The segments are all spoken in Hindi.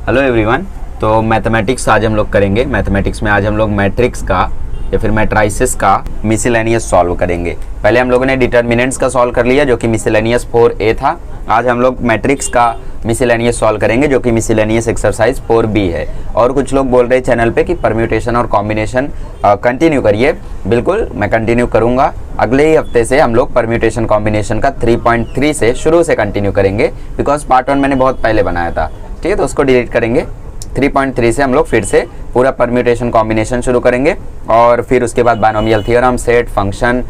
Hello everyone. तो मैथमेटिक्स आज हम लोग करेंगे। मैथमेटिक्स में आज हम लोग मैट्रिक्स का या फिर मैट्राइसिस का मिसलेनियस सॉल्व करेंगे। पहले हम लोगों ने डिटर्मिनेंट्स का सॉल्व कर लिया जो कि मिसलेनियस 4A था। आज हम लोग मैट्रिक्स का मिसलेनियस सॉल्व करेंगे जो कि मिसलेनियस एक्सरसाइज 4B है। और कुछ लोग बोल रहे हैं चैनल पे कि परम्यूटेशन और कॉम्बिनेशन कंटिन्यू करिए। बिल्कुल मैं कंटिन्यू करूंगा। अगले ही हफ्ते से हम लोग परम्यूटेशन कॉम्बिनेशन का 3.3 से शुरू से कंटिन्यू करेंगे, बिकॉज पार्ट 1 मैंने बहुत पहले बनाया था। ठीक है, तो उसको डिलीट करेंगे। 3.3 से हम लोग फिर से पूरा परम्यूटेशन कॉम्बिनेशन शुरू करेंगे और फिर उसके बाद binomial theorem, set, function,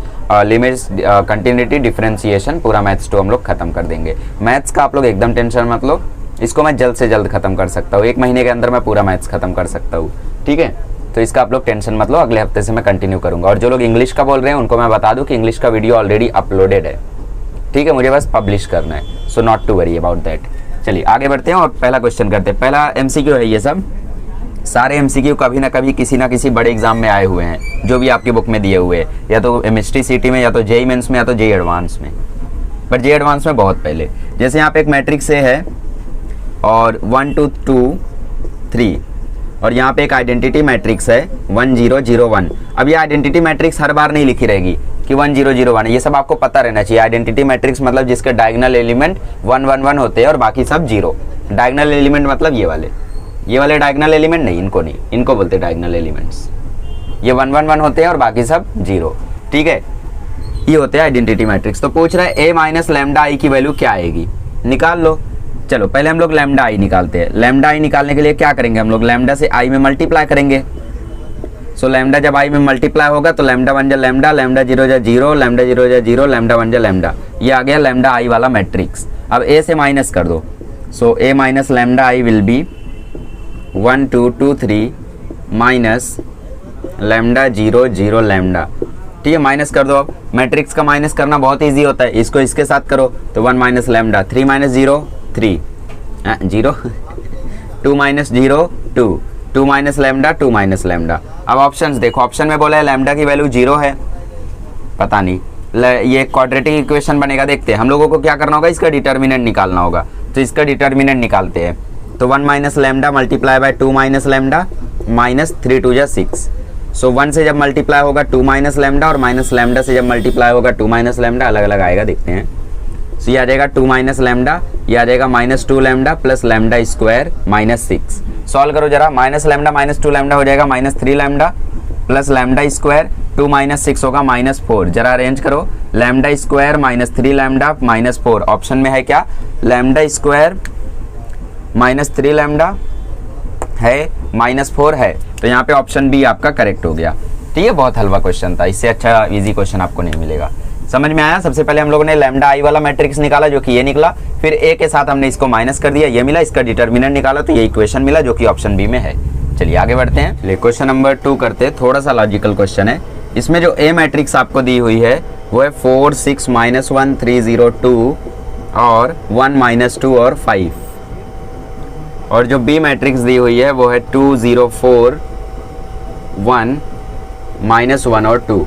limits, continuity, differentiation, पूरा मैथ्स 2 हम लोग खत्म कर देंगे। मैथ्स का आप लोग एकदम टेंशन मत लो, इसको मैं जल्द से जल्द खत्म कर सकता हूँ। 1 महीने के अंदर मैं पूरा मैथ्स खत्म कर सकता हूँ। ठीक है, तो इसका आप लोग टेंशन मत लो, अगले हफ्ते से मैं कंटिन्यू करूँगा। और जो लोग इंग्लिश का बोल रहे हैं उनको मैं बता दूँ कि इंग्लिश का वीडियो ऑलरेडी अपलोडेड है। ठीक है, मुझे बस पब्लिश करना है, so not to worry about that. चलिए आगे बढ़ते हैं और पहला क्वेश्चन करते हैं। पहला MCQ है। ये सब सारे MCQ कभी ना कभी किसी ना किसी बड़े एग्जाम में आए हुए हैं, जो भी आपकी बुक में दिए हुए हैं, या तो MST CT में, या तो JEE मेंस में, या तो JEE एडवांस में। पर JEE एडवांस में बहुत पहले। जैसे यहाँ पे एक मैट्रिक्स A है और 1 2 2 3, और यहाँ पे एक आइडेंटिटी मैट्रिक्स है 1 0 0 1। अब ये आइडेंटिटी मैट्रिक्स हर बार नहीं लिखी रहेगी कि 1 0 0 1, ये सब आपको पता रहना चाहिए। आइडेंटिटी मैट्रिक्स मतलब जिसके डायगोनल एलिमेंट 1 1 1 होते हैं और बाकी सब 0। डायगोनल एलिमेंट मतलब ये वाले डायगोनल एलिमेंट नहीं, इनको नहीं, इनको बोलते डायगोनल एलिमेंट्स। ये 1 1 1 होते हैं और बाकी सब 0। ठीक है, ये होते हैं आइडेंटिटी मैट्रिक्स। तो पूछ रहा है A माइनस लैम्डा आई की वैल्यू क्या आएगी, निकाल लो। चलो पहले हम लोग लैम्डा आई निकालते हैं। लैम्डा आई निकालने के लिए क्या करेंगे हम लोग, लैम्डा से आई में मल्टीप्लाई करेंगे। सो लैम्डा जब आई में मल्टीप्लाई होगा तो लैम्डा 1 जा लैम्डा, लैम्डा 0 जा 0, लैम्डा 0 जा 0, लैम्डा 1 जा लैम्डा। ये आ गया लैम्डा आई वाला मैट्रिक्स। अब A से माइनस कर दो। So A minus lambda I will be 1 2 2 3 minus lambda 0 0 lambda. ठीक है, माइनस कर दो। अब मैट्रिक्स का माइनस करना बहुत ईजी होता है, इसको इसके साथ करो तो 1 minus lambda, 3 minus 0 3 0 2 minus 0 2 2 minus lambda 2 minus lambda. अब ऑप्शंस देखो, ऑप्शन में बोला है लैम्डा की वैल्यू 0 है, पता नहीं ये क्वाड्रेटिक इक्वेशन बनेगा। देखते हैं, हम लोगों को क्या करना होगा, इसका डिटर्मिनेंट निकालना होगा। तो इसका डिटर्मिनेंट निकालते हैं। तो 1 minus lambda multiply by 2 minus lambda minus 3 2 जा 6। सो 1 से जब मल्टीप्लाई होगा 2 माइनस लैम्डा और माइनस लैम्डा से जब मल्टीप्लाई होगा 2 माइनस लैम्डा, अलग अलग आएगा, देखते हैं। सो ये आ जाएगा 2 माइनस लैम्डा, ये आ जाएगा minus 2 lambda plus lambda square minus 6। Solve करो जरा, माइनस लैम्डा माइनस 2 लैम्डा हो जाएगा minus 3 lambda plus lambda square 2 minus 6 होगा माइनस 4। जरा अरेंज करो, lambda square minus 3 lambda minus 4। Option में है क्या, लैम्डा स्क्वायर माइनस 3 लैम्डा है, माइनस 4 है। तो यहाँ पे ऑप्शन बी आपका करेक्ट हो गया। ठीक है, बहुत हलवा क्वेश्चन था, इससे अच्छा इजी क्वेश्चन आपको नहीं मिलेगा। समझ में आया। सबसे पहले हम लोगों ने लैम्डा आई वाला मैट्रिक्स निकाला जो कि ये निकला, फिर A के साथ हमने इसको माइनस कर दिया, ये मिला, इसका डिटर्मिनेंट निकाला तो ये इक्वेशन मिला जो कि ऑप्शन बी में है। चलिए आगे बढ़ते हैं, क्वेश्चन नंबर 2 करते हैं। थोड़ा सा लॉजिकल क्वेश्चन है। इसमें जो A मैट्रिक्स आपको दी हुई है वो है 4 6 -1 3 0 2 और 1 -2 और 5, और जो B मैट्रिक्स दी हुई है वो है 2 0 4 1 -1 और 2।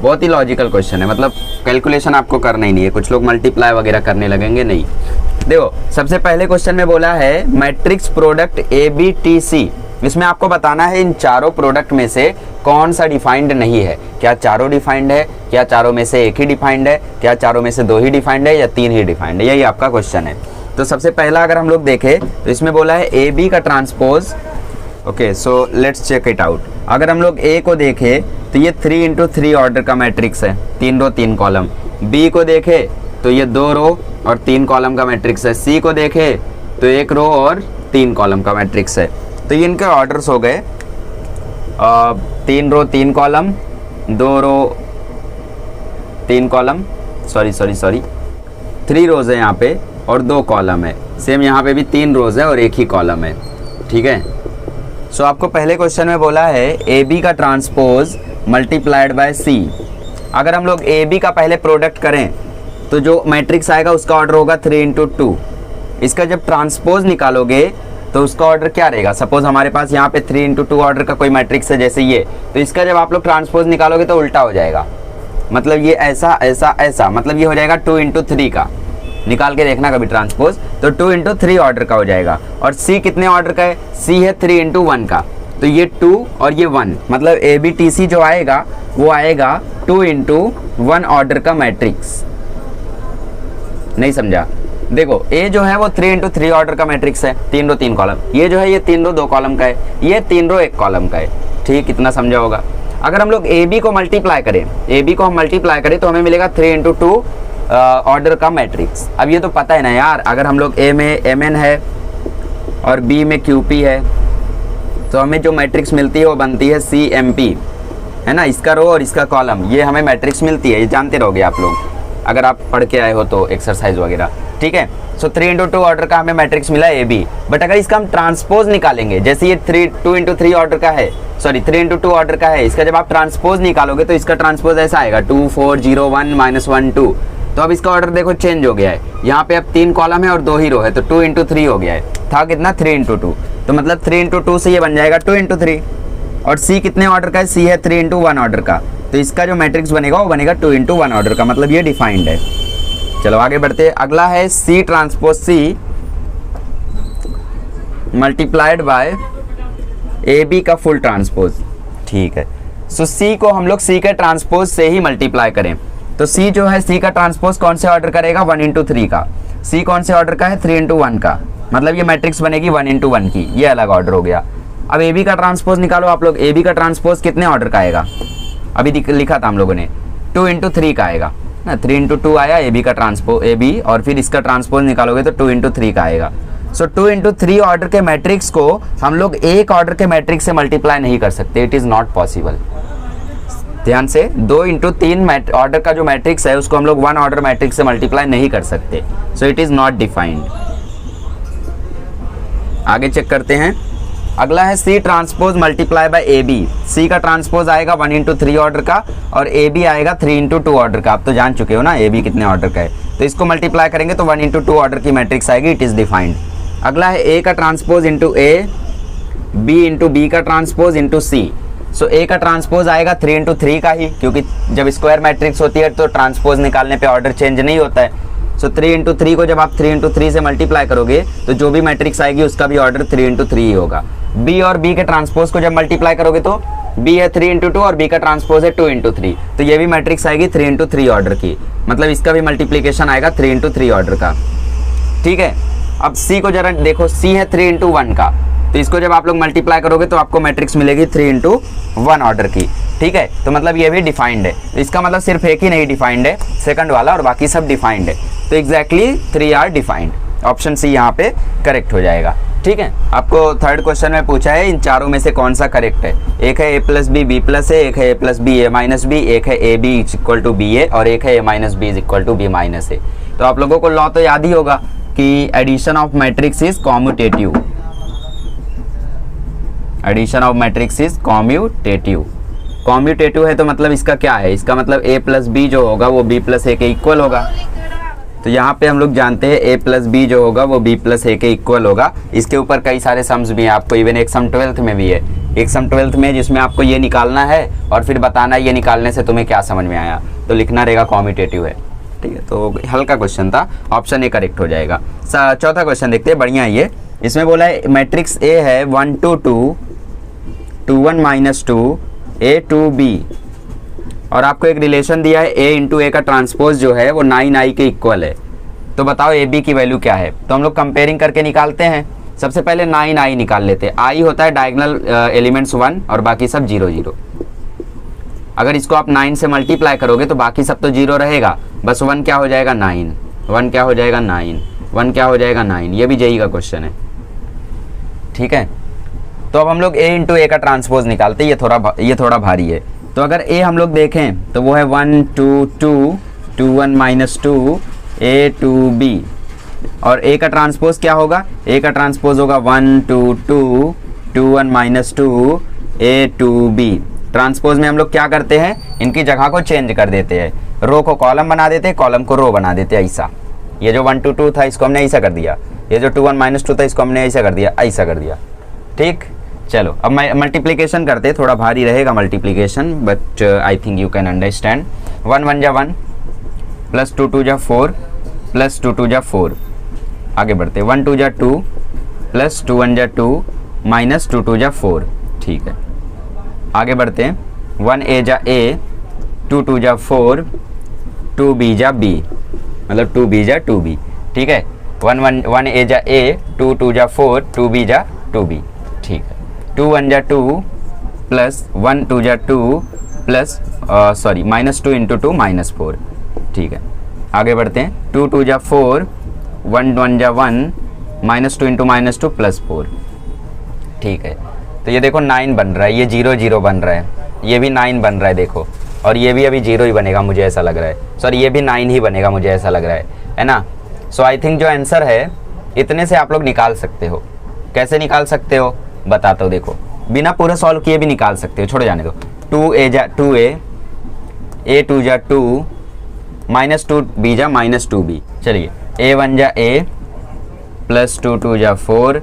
बहुत ही लॉजिकल क्वेश्चन है, मतलब कैलकुलेशन आपको करना ही नहीं है। कुछ लोग मल्टीप्लाई वगैरह करने लगेंगे, नहीं। देखो सबसे पहले क्वेश्चन में बोला है मैट्रिक्स प्रोडक्ट ABTC। इसमें आपको बताना है इन चारों प्रोडक्ट में से कौन सा डिफाइंड नहीं है। क्या चारों डिफाइंड है, क्या चारों में से एक ही डिफाइंड है, क्या चारों में से 2 ही डिफाइंड है, या 3 ही डिफाइंड है, यही आपका क्वेश्चन है। तो सबसे पहला अगर हम लोग देखें तो इसमें बोला है AB का transpose. Okay, so let's check it out. अगर हम लोग A को देखें तो ये 3 × 3 ऑर्डर का मैट्रिक्स है, 3 रो 3 कॉलम। B को देखें तो ये 2 रो और 3 कॉलम का मैट्रिक्स है। C को देखें तो 1 रो और 3 कॉलम का मैट्रिक्स है। तो ये इनके ऑर्डर्स हो गए 3 रो 3 कॉलम, 2 रो 3 कॉलम, सॉरी 3 रोज है यहाँ पे और 2 कॉलम है। सेम यहाँ पे भी 3 रोज है और 1 ही कॉलम है। ठीक है, सो आपको पहले क्वेश्चन में बोला है AB का ट्रांसपोज मल्टीप्लाइड बाय C। अगर हम लोग AB का पहले प्रोडक्ट करें तो जो मैट्रिक्स आएगा उसका ऑर्डर होगा 3 × 2। इसका जब ट्रांसपोज निकालोगे तो उसका ऑर्डर क्या रहेगा। सपोज हमारे पास यहाँ पे 3 × 2 ऑर्डर का कोई मैट्रिक्स है जैसे ये, तो इसका जब आप लोग ट्रांसपोज निकालोगे तो उल्टा हो जाएगा। मतलब ये ऐसा ऐसा ऐसा, मतलब ये हो जाएगा 2 × 3 का। निकाल के देखना कभी ट्रांसपोज, तो 2 इंटू 3 ऑर्डर का हो जाएगा। और सी कितने ऑर्डर का है, सी है 3 इंटू 1 का, तो ये 2 और ये 1, मतलब ए बी टी सी जो आएगा वो आएगा 2 इंटू 1 ऑर्डर का मैट्रिक्स। नहीं समझा, देखो ए जो है वो 3 इंटू 3 ऑर्डर का मैट्रिक्स है, 3 रो 3 कॉलम, ये जो है ये 3 रो 2 कॉलम का है, ये 3 रो 1 कॉलम का है। ठीक, इतना समझा होगा। अगर हम लोग ए बी को मल्टीप्लाई करें, ए बी को हम मल्टीप्लाई करें तो हमें मिलेगा 3 इंटू 2 ऑर्डर का मैट्रिक्स। अब ये तो पता है ना यार, अगर हम लोग ए में एम एन है और बी में क्यू पी है तो हमें जो मैट्रिक्स मिलती है वो बनती है सी एम पी, है ना, इसका रो और इसका कॉलम, ये हमें मैट्रिक्स मिलती है, ये जानते रहोगे आप लोग अगर आप पढ़ के आए हो तो एक्सरसाइज वगैरह। ठीक है, सो 3 इंटू 2 ऑर्डर का हमें मैट्रिक्स मिला ए बी, बट अगर इसका हम ट्रांसपोज निकालेंगे, जैसे ये 2 इंटू 3 ऑर्डर का है, सॉरी 3 इंटू 2 ऑर्डर का है, इसका जब आप ट्रांसपोज निकालोगे तो इसका ट्रांसपोज ऐसा आएगा 2 4 0 1 -1 2। तो अब इसका ऑर्डर देखो चेंज हो गया है, यहाँ पे अब 3 कॉलम है और 2 ही रो है, तो 2 इंटू 3 हो गया है, था कितना 3 इंटू 2, तो मतलब 3 इंटू 2 से ये बन जाएगा 2 इंटू 3। और सी कितने ऑर्डर का है, सी है 3 इंटू 1 ऑर्डर का, तो इसका जो मैट्रिक्स बनेगा वो बनेगा 2 इंटू 1 ऑर्डर का, मतलब ये डिफाइंड है। चलो आगे बढ़ते हैं, अगला है C transpose C multiplied by A B का फुल ट्रांसपोज। ठीक है, सो सी को हम लोग सी के ट्रांसपोज से ही मल्टीप्लाई करें, तो सी जो है सी का ट्रांसपोज कौन से ऑर्डर करेगा, 1 इंटू 3 का। सी कौन से ऑर्डर का है, 3 इंटू 1 का, मतलब ये मैट्रिक्स बनेगी 1 इंटू 1 की, ये अलग ऑर्डर हो गया। अब ए बी का ट्रांसपोज निकालो आप लोग, ए बी का ट्रांसपोज कितने ऑर्डर का आएगा, अभी लिखा था हम लोगों ने 2 इंटू 3 का आएगा ना, 3 इंटू 2 आया ए बी का ट्रांसपोज, ए बी, और फिर इसका ट्रांसपोज निकालोगे तो 2 इंटू 3 का आएगा। सो 2 इंटू 3 ऑर्डर के मैट्रिक्स को हम लोग एक ऑर्डर के मैट्रिक्स से मल्टीप्लाई नहीं कर सकते, इट इज़ नॉट पॉसिबल। ध्यान से, 2 इंटू 3 ऑर्डर का जो मैट्रिक्स है उसको हम लोग 1 ऑर्डर मैट्रिक्स से मल्टीप्लाई नहीं कर सकते, so it is not defined. आगे चेक करते हैं, अगला है C transpose multiply by A B. C का ट्रांसपोज आएगा 1 इंटू 3 ऑर्डर का और ए बी आएगा 3 इंटू 2 ऑर्डर का। आप तो जान चुके हो ना ए बी कितने ऑर्डर का है, तो इसको मल्टीप्लाई करेंगे तो 1 इंटू 2 ऑर्डर की मैट्रिक्स आएगी, इट इज़ डिफाइंड। अगला है ए का ट्रांसपोज इंटू ए, बी इंटू बी का ट्रांसपोज इंटू सी। सो ए का ट्रांसपोज आएगा 3 इंटू 3 का ही, क्योंकि जब स्क्वायर मैट्रिक्स होती है तो ट्रांसपोज निकालने पे ऑर्डर चेंज नहीं होता है। सो 3 इंटू 3 को जब आप 3 इंटू 3 से मल्टीप्लाई करोगे तो जो भी मैट्रिक्स आएगी उसका भी ऑर्डर 3 इंटू 3 ही होगा। बी और बी के ट्रांसपोज को जब मल्टीप्लाई करोगे तो बी है 3 इंटू 2 और बी का ट्रांसपोज है 2 इंटू 3, तो ये भी मैट्रिक्स आएगी 3 इंटू 3 ऑर्डर की, मतलब इसका भी मल्टीप्लीकेशन आएगा 3 इंटू 3 ऑर्डर का। ठीक है, अब सी को जरा देखो, सी है 3 इंटू 1 का, तो इसको जब आप लोग मल्टीप्लाई करोगे तो आपको मैट्रिक्स मिलेगी 3 इंटू 1 ऑर्डर की। ठीक है, तो मतलब ये भी डिफाइंड है, तो इसका मतलब सिर्फ एक ही नहीं डिफाइंड है, सेकंड वाला, और बाकी सब डिफाइंड है, तो exactly 3 are defined. Option C यहाँ पे करेक्ट हो जाएगा। ठीक है, आपको थर्ड क्वेश्चन में पूछा है इन चारों में से कौन सा करेक्ट है। एक है A plus B B plus A, एक है A plus B A minus B, एक है A B is equal to B A, और एक है A minus B is equal to B minus A. तो आप लोगों को लॉ तो याद ही होगा कि addition of matrix is commutative, addition of matrix is commutative. Commutative है तो मतलब इसका क्या है, इसका मतलब ए प्लस बी जो होगा वो बी प्लस ए के इक्वल होगा। तो यहाँ पे हम लोग जानते हैं ए प्लस बी जो होगा वो बी प्लस ए के इक्वल होगा। इसके ऊपर कई सारे सम्स भी हैं, आपको इवन एक सम 12th में भी है, एक सम 12th में जिसमें आपको ये निकालना है और फिर बताना है ये निकालने से तुम्हें क्या समझ में आया, तो लिखना रहेगा कॉम्यूटेटिव है। ठीक है, तो हल्का क्वेश्चन था, ऑप्शन ए करेक्ट हो जाएगा। चौथा क्वेश्चन देखते हैं, बढ़िया है ये। इसमें बोला है मैट्रिक्स ए है 1 2 2 2 1 माइनस 2 ए 2 बी, और आपको एक रिलेशन दिया है a इंटू ए का ट्रांसपोज जो है वो 9i के इक्वल है। तो बताओ ए बी की वैल्यू क्या है, तो हम लोग कंपेयरिंग करके निकालते हैं। सबसे पहले 9i निकाल लेते हैं, i होता है डायगोनल एलिमेंट्स 1 और बाकी सब 0 0। अगर इसको आप 9 से मल्टीप्लाई करोगे तो बाकी सब तो 0 रहेगा, बस 1 क्या हो जाएगा 9, 1 क्या हो जाएगा 9, 1 क्या हो जाएगा 9। ये भी जेई का क्वेश्चन है। ठीक है, तो अब हम लोग a इंटू ए का ट्रांसपोज निकालते हैं, ये थोड़ा भारी है। तो अगर a हम लोग देखें तो वो है 1 2 2 2 1 माइनस 2 a 2 b, और a का ट्रांसपोज क्या होगा, a का ट्रांसपोज होगा 1 2 2 2 1 माइनस 2 a 2 b। ट्रांसपोज में हम लोग क्या करते हैं, इनकी जगह को चेंज कर देते हैं, रो को कॉलम बना देते हैं, कॉलम को रो बना देते हैं, ऐसा। ये जो 1 2 2 था इसको हमने ऐसा कर दिया, ये जो 2 1 माइनस 2 था इसको हमने ऐसा कर दिया, ऐसा कर दिया। ठीक, चलो अब मल्टीप्लिकेशन करते, थोड़ा भारी रहेगा multiplication, but I think you can understand. 1 1 जा 1 प्लस 2 2 जा 4 प्लस 2 2 जा 4। आगे बढ़ते, 1 2 जा 2 प्लस 2 1 जा 2 माइनस 2 2 जा 4। ठीक है, आगे बढ़ते हैं, 1 a जा a, 2 2 जा 4, 2 b जा b, मतलब 2 b जा 2b। ठीक है, 1 a जा a, 2 2 जा 4, 2 b जा 2b। ठीक है, 2 1 जा 2 प्लस 1 2 जा 2 plus sorry minus 2 into 2 minus 4। ठीक है, आगे बढ़ते हैं, 2 2 जा 4, 1 1 जा 1, माइनस 2 इंटू माइनस 2 प्लस 4। ठीक है, तो ये देखो 9 बन रहा है, ये 0 0 बन रहा है, ये भी 9 बन रहा है देखो, और ये भी अभी 0 ही बनेगा मुझे ऐसा लग रहा है, सॉरी ये भी 9 ही बनेगा मुझे ऐसा लग रहा है ना। सो आई थिंक जो आंसर है इतने से आप लोग निकाल सकते हो। कैसे निकाल सकते हो बताता हूँ, देखो बिना पूरा सॉल्व किए भी निकाल सकते हो, छोड़ो जाने दो। 2 a जा 2a, a 2 जा 2, माइनस 2 b जा माइनस 2b। चलिए, a 1 जा a प्लस 2 2 जा 4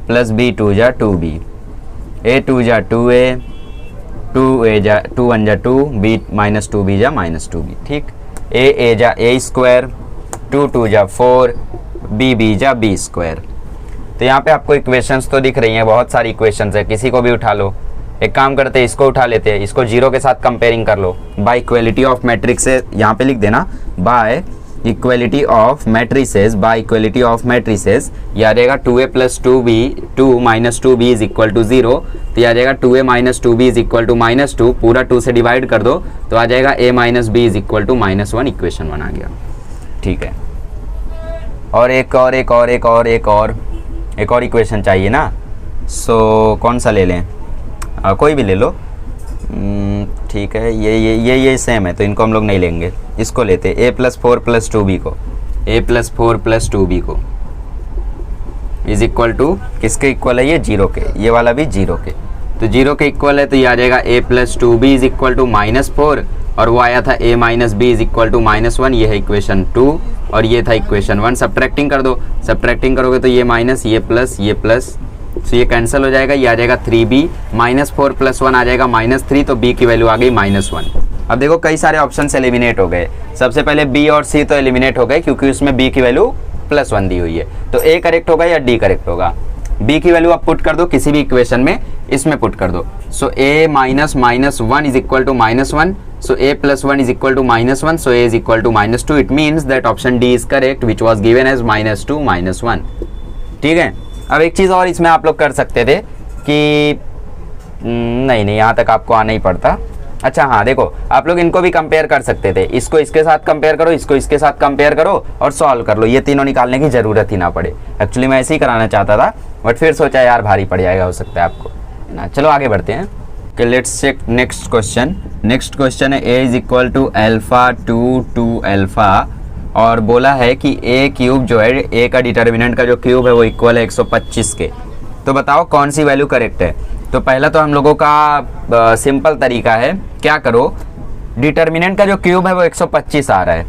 प्लस b 2 जा 2b, a 2 जा 2a, 2 जा 2 1 जा 2, b माइनस 2b जा माइनस 2b। ठीक, a जा a स्क्वायर, 2 2 जा 4, b जा b स्क्वायर। तो यहाँ पे आपको इक्वेशंस तो दिख रही हैं, बहुत सारी इक्वेशंस है, किसी को भी उठा लो। एक काम करते हैं, इसको उठा लेते हैं, इसको 0 के साथ कंपेयरिंग कर लो। बाय इक्वलिटी ऑफ मैट्रिक्स से यहाँ पे लिख देना, by equality of matrices, by equality of matrices, ये आ जाएगा 2a plus 2b, 2 minus 2b is equal to 0। तो ये आ जाएगा 2a minus 2b is equal to minus 2, पूरा 2 से डिवाइड कर दो तो आ जाएगा a minus b is equal to minus 1। Equation 1 आ गया। ठीक है, और एक और इक्वेशन चाहिए ना, सो कौन सा ले लें? कोई भी ले लो। ठीक है, ये सेम है तो इनको हम लोग नहीं लेंगे, इसको लेते a प्लस 4 प्लस 2b को, a प्लस 4 प्लस 2b को इज इक्वल टू किसके इक्वल है? ये 0 के, ये वाला भी 0 के, तो 0 के इक्वल है, तो ये आ जाएगा a plus 2b is equal to minus 4, और वो आया था a minus b is equal to minus 1। ये है इक्वेशन 2 और ये था इक्वेशन 1। सब्ट्रैक्टिंग कर दो, सब्ट्रैक्टिंग करोगे तो ये माइनस, ये प्लस, तो ये कैंसिल हो जाएगा, ये आ जाएगा 3b, माइनस 4 प्लस 1 आ जाएगा माइनस 3, तो b की वैल्यू आ गई माइनस 1। अब देखो कई सारे ऑप्शन एलिमिनेट हो गए। सबसे पहले b और c तो एलिमिनेट हो गए क्योंकि उसमें b की वैल्यू प्लस 1 दी हुई है, तो a करेक्ट होगा या d करेक्ट होगा? b की वैल्यू आप पुट कर दो किसी भी इक्वेशन में, इसमें पुट कर दो। So a minus minus 1 is equal to minus 1, so a plus 1 is equal to minus 1, so a is equal to minus 2. It means that option D is correct, which was given as minus 2 minus 1. ठीक है, अब एक चीज़ और इसमें आप लोग कर सकते थे कि नहीं यहाँ तक आपको आना ही पड़ता। अच्छा हाँ, देखो आप लोग इनको भी कंपेयर कर सकते थे, इसको इसके साथ कंपेयर करो, इसको इसके साथ कंपेयर करो और सॉल्व कर लो, ये तीनों निकालने की ज़रूरत ही ना पड़े। एक्चुअली मैं ऐसे ही कराना चाहता था, बट फिर सोचा यार भारी पड़ जाएगा, हो सकता है आपको ना। चलो आगे बढ़ते हैं। Okay, let's check next question. Next question है a is equal to alpha 2 alpha, और बोला है कि a क्यूब जो है, a का डिटर्मिनेंट का जो क्यूब है वो इक्वल है 125 के। तो बताओ कौन सी वैल्यू करेक्ट है? तो पहला तो हम लोगों का सिंपल तरीका है, क्या करो, डिटर्मिनेंट का जो क्यूब है वो 125 आ रहा है,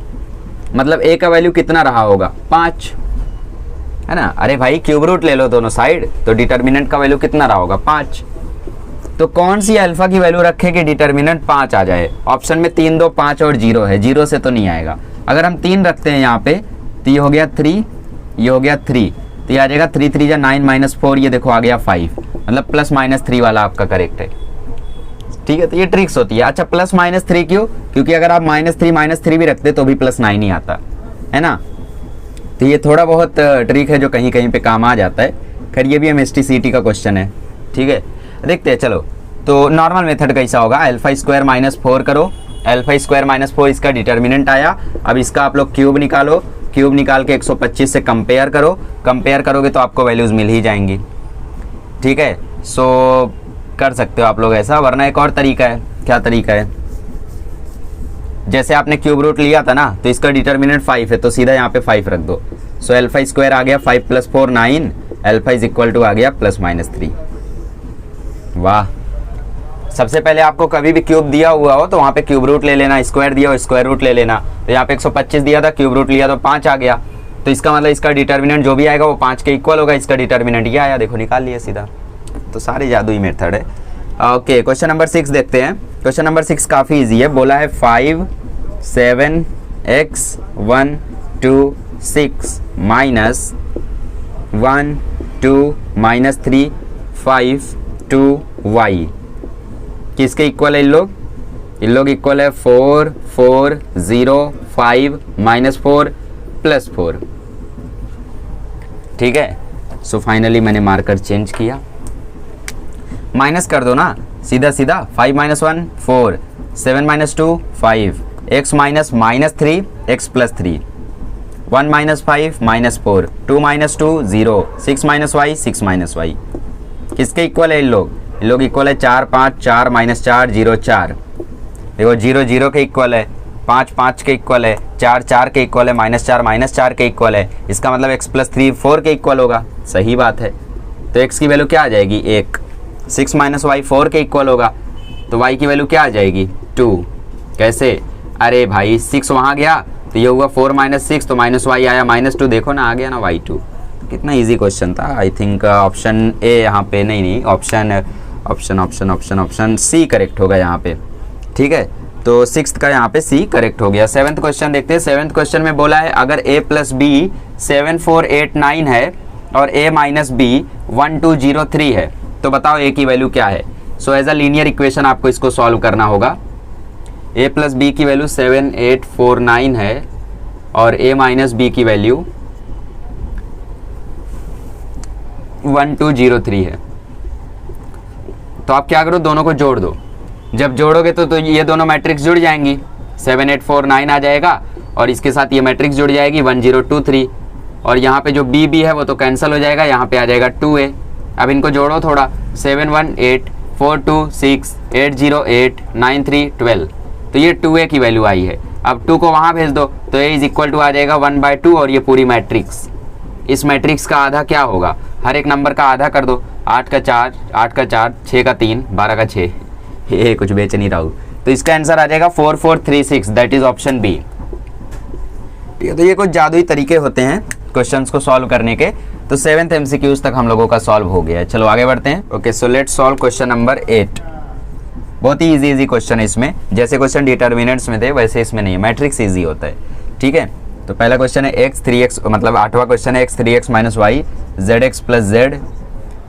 मतलब a का वैल्यू कितना रहा होगा? 5, है ना। अरे भाई क्यूब रूट ले लो दोनों साइड, तो डिटर्मिनेंट का वैल्यू कितना रहा होगा? 5। तो कौन सी अल्फा की वैल्यू रखे कि डिटर्मिनेंट 5 आ जाए? ऑप्शन में 3 2 5 और 0 है, 0 से तो नहीं आएगा। अगर हम 3 रखते हैं यहाँ पे तो ये हो गया 3, ये हो गया 3, तो ये आ जाएगा 3 3 जा 9 माइनस 4, ये देखो आ गया 5, मतलब प्लस माइनस 3 वाला आपका करेक्ट है। ठीक है, तो ये ट्रिक्स होती है। अच्छा प्लस माइनस 3 क्यों? क्योंकि अगर आप माइनस 3 भी रखते तो भी प्लस 9 ही आता है ना। तो ये थोड़ा बहुत ट्रिक है जो कहीं कहीं पे काम आ जाता है। खैर ये भी MST/CT का क्वेश्चन है। ठीक है, देखते हैं। चलो तो नॉर्मल मेथड कैसा होगा, अल्फा स्क्वायर माइनस 4 करो, अल्फा स्क्वायर माइनस 4 इसका डिटर्मिनेंट आया। अब इसका आप लोग क्यूब निकालो, क्यूब निकाल के 125 से कंपेयर करो, कंपेयर करोगे तो आपको वैल्यूज़ मिल ही जाएंगी। ठीक है, सो कर सकते हो आप लोग ऐसा, वरना एक और तरीका है। क्या तरीका है? जैसे आपने क्यूब रूट लिया था ना, तो इसका डिटर्मिनेंट 5 है, तो सीधा यहाँ पे 5 रख दो। सो अल्फा स्क्वायर आ गया 5 plus 4 9, alpha is equal to आ गया प्लस माइनस 3। वाह, सबसे पहले आपको कभी भी क्यूब दिया हुआ हो तो वहाँ पे क्यूब रूट ले लेना, स्क्वायर दिया हो स्क्वायर रूट ले लेना। तो यहाँ पे 125 दिया था, क्यूब रूट लिया तो 5 आ गया, तो इसका मतलब इसका डिटर्मिनेंट जो भी आएगा वो 5 के इक्वल होगा। इसका डिटर्मिनेंट ये आया, देखो निकाल लिया सीधा। तो सारी जादुई मेथड है। ओके, क्वेश्चन नंबर 6 देखते हैं। क्वेश्चन नंबर 6 काफ़ी ईजी है। बोला है 5 7 x 1 2 6 माइनस 1 2 माइनस 3 5 2 y किसके इक्वल है इन लोग इक्वल है 4 4 0 5 माइनस 4 प्लस 4। ठीक है, सो फाइनली मैंने मार्कर चेंज किया, माइनस कर दो ना सीधा सीधा। 5 minus 1 4, 7 minus 2 5, x minus minus 3 x plus 3, 1 minus 5 minus 4, 2 minus 2 0, 6 minus Y 6 minus Y किसके इक्वल है इन लोग इक्वल है 4 5 4 माइनस 4 0 4। देखो 0 0 के इक्वल है, 5 5 के इक्वल है, 4 4 के इक्वल है, माइनस 4 के इक्वल है। इसका मतलब x प्लस 3 4 के इक्वल होगा। सही बात है, तो x की वैल्यू क्या आ जाएगी 1। 6 माइनस वाई 4 के इक्वल होगा, तो y की वैल्यू क्या आ जाएगी 2। कैसे? अरे भाई 6 वहाँ गया तो ये हुआ 4 माइनस 6, तो माइनस वाई आया माइनस 2, देखो ना आ गया ना y2। तो कितना इजी क्वेश्चन था। आई थिंक ऑप्शन ए यहाँ पे नहीं ऑप्शन सी करेक्ट होगा यहाँ पे। ठीक है, तो 6th का यहाँ पे सी करेक्ट हो गया। 7th क्वेश्चन देखते हैं। 7th क्वेश्चन में बोला है अगर a प्लस बी 7 4 8 9 है और a माइनस बी 1 2 0 3 है, तो बताओ a की वैल्यू क्या है। So as a linear equation आपको इसको सॉल्व करना होगा। a प्लस बी की वैल्यू 7 8 4 9 है और a माइनस बी की वैल्यू 1 2 0 3 है। तो आप क्या करो, दोनों को जोड़ दो। जब जोड़ोगे तो ये दोनों मैट्रिक्स जुड़ जाएंगी, 7 8 4 9 आ जाएगा और इसके साथ ये मैट्रिक्स जुड़ जाएगी 1 0 2 3, और यहाँ पे जो बी बी है वो तो कैंसिल हो जाएगा, यहाँ पे आ जाएगा 2a। अब इनको जोड़ो थोड़ा, 7 1 8 4 2 6 8 0 8 9 3 12, तो ये 2a की वैल्यू आई है। अब 2 को वहाँ भेज दो तो a इज इक्वल टू आ जाएगा 1/2 और ये पूरी मैट्रिक्स। इस मैट्रिक्स का आधा क्या होगा, हर एक नंबर का आधा कर दो। 8 का 4 6 का 3 12 का 6, ये कुछ बेच नहीं रहा हूँ। तो इसका आंसर आ जाएगा 4 4 3 6, दैट इज ऑप्शन बी। ठीक है, तो ये कुछ जादुई तरीके होते हैं क्वेश्चंस को सॉल्व करने के। तो 7th MCQs तक हम लोगों का सॉल्व हो गया है। चलो आगे बढ़ते हैं। Okay, so let's solve question number 8। बहुत ही इजी क्वेश्चन है इसमें, जैसे क्वेश्चन डिटर्मिनेंट्स में थे वैसे इसमें नहीं है, मैट्रिक्स इजी होता है। ठीक है, तो पहला क्वेश्चन है x 3x, मतलब 8वां क्वेश्चन है x 3x minus Y zx plus z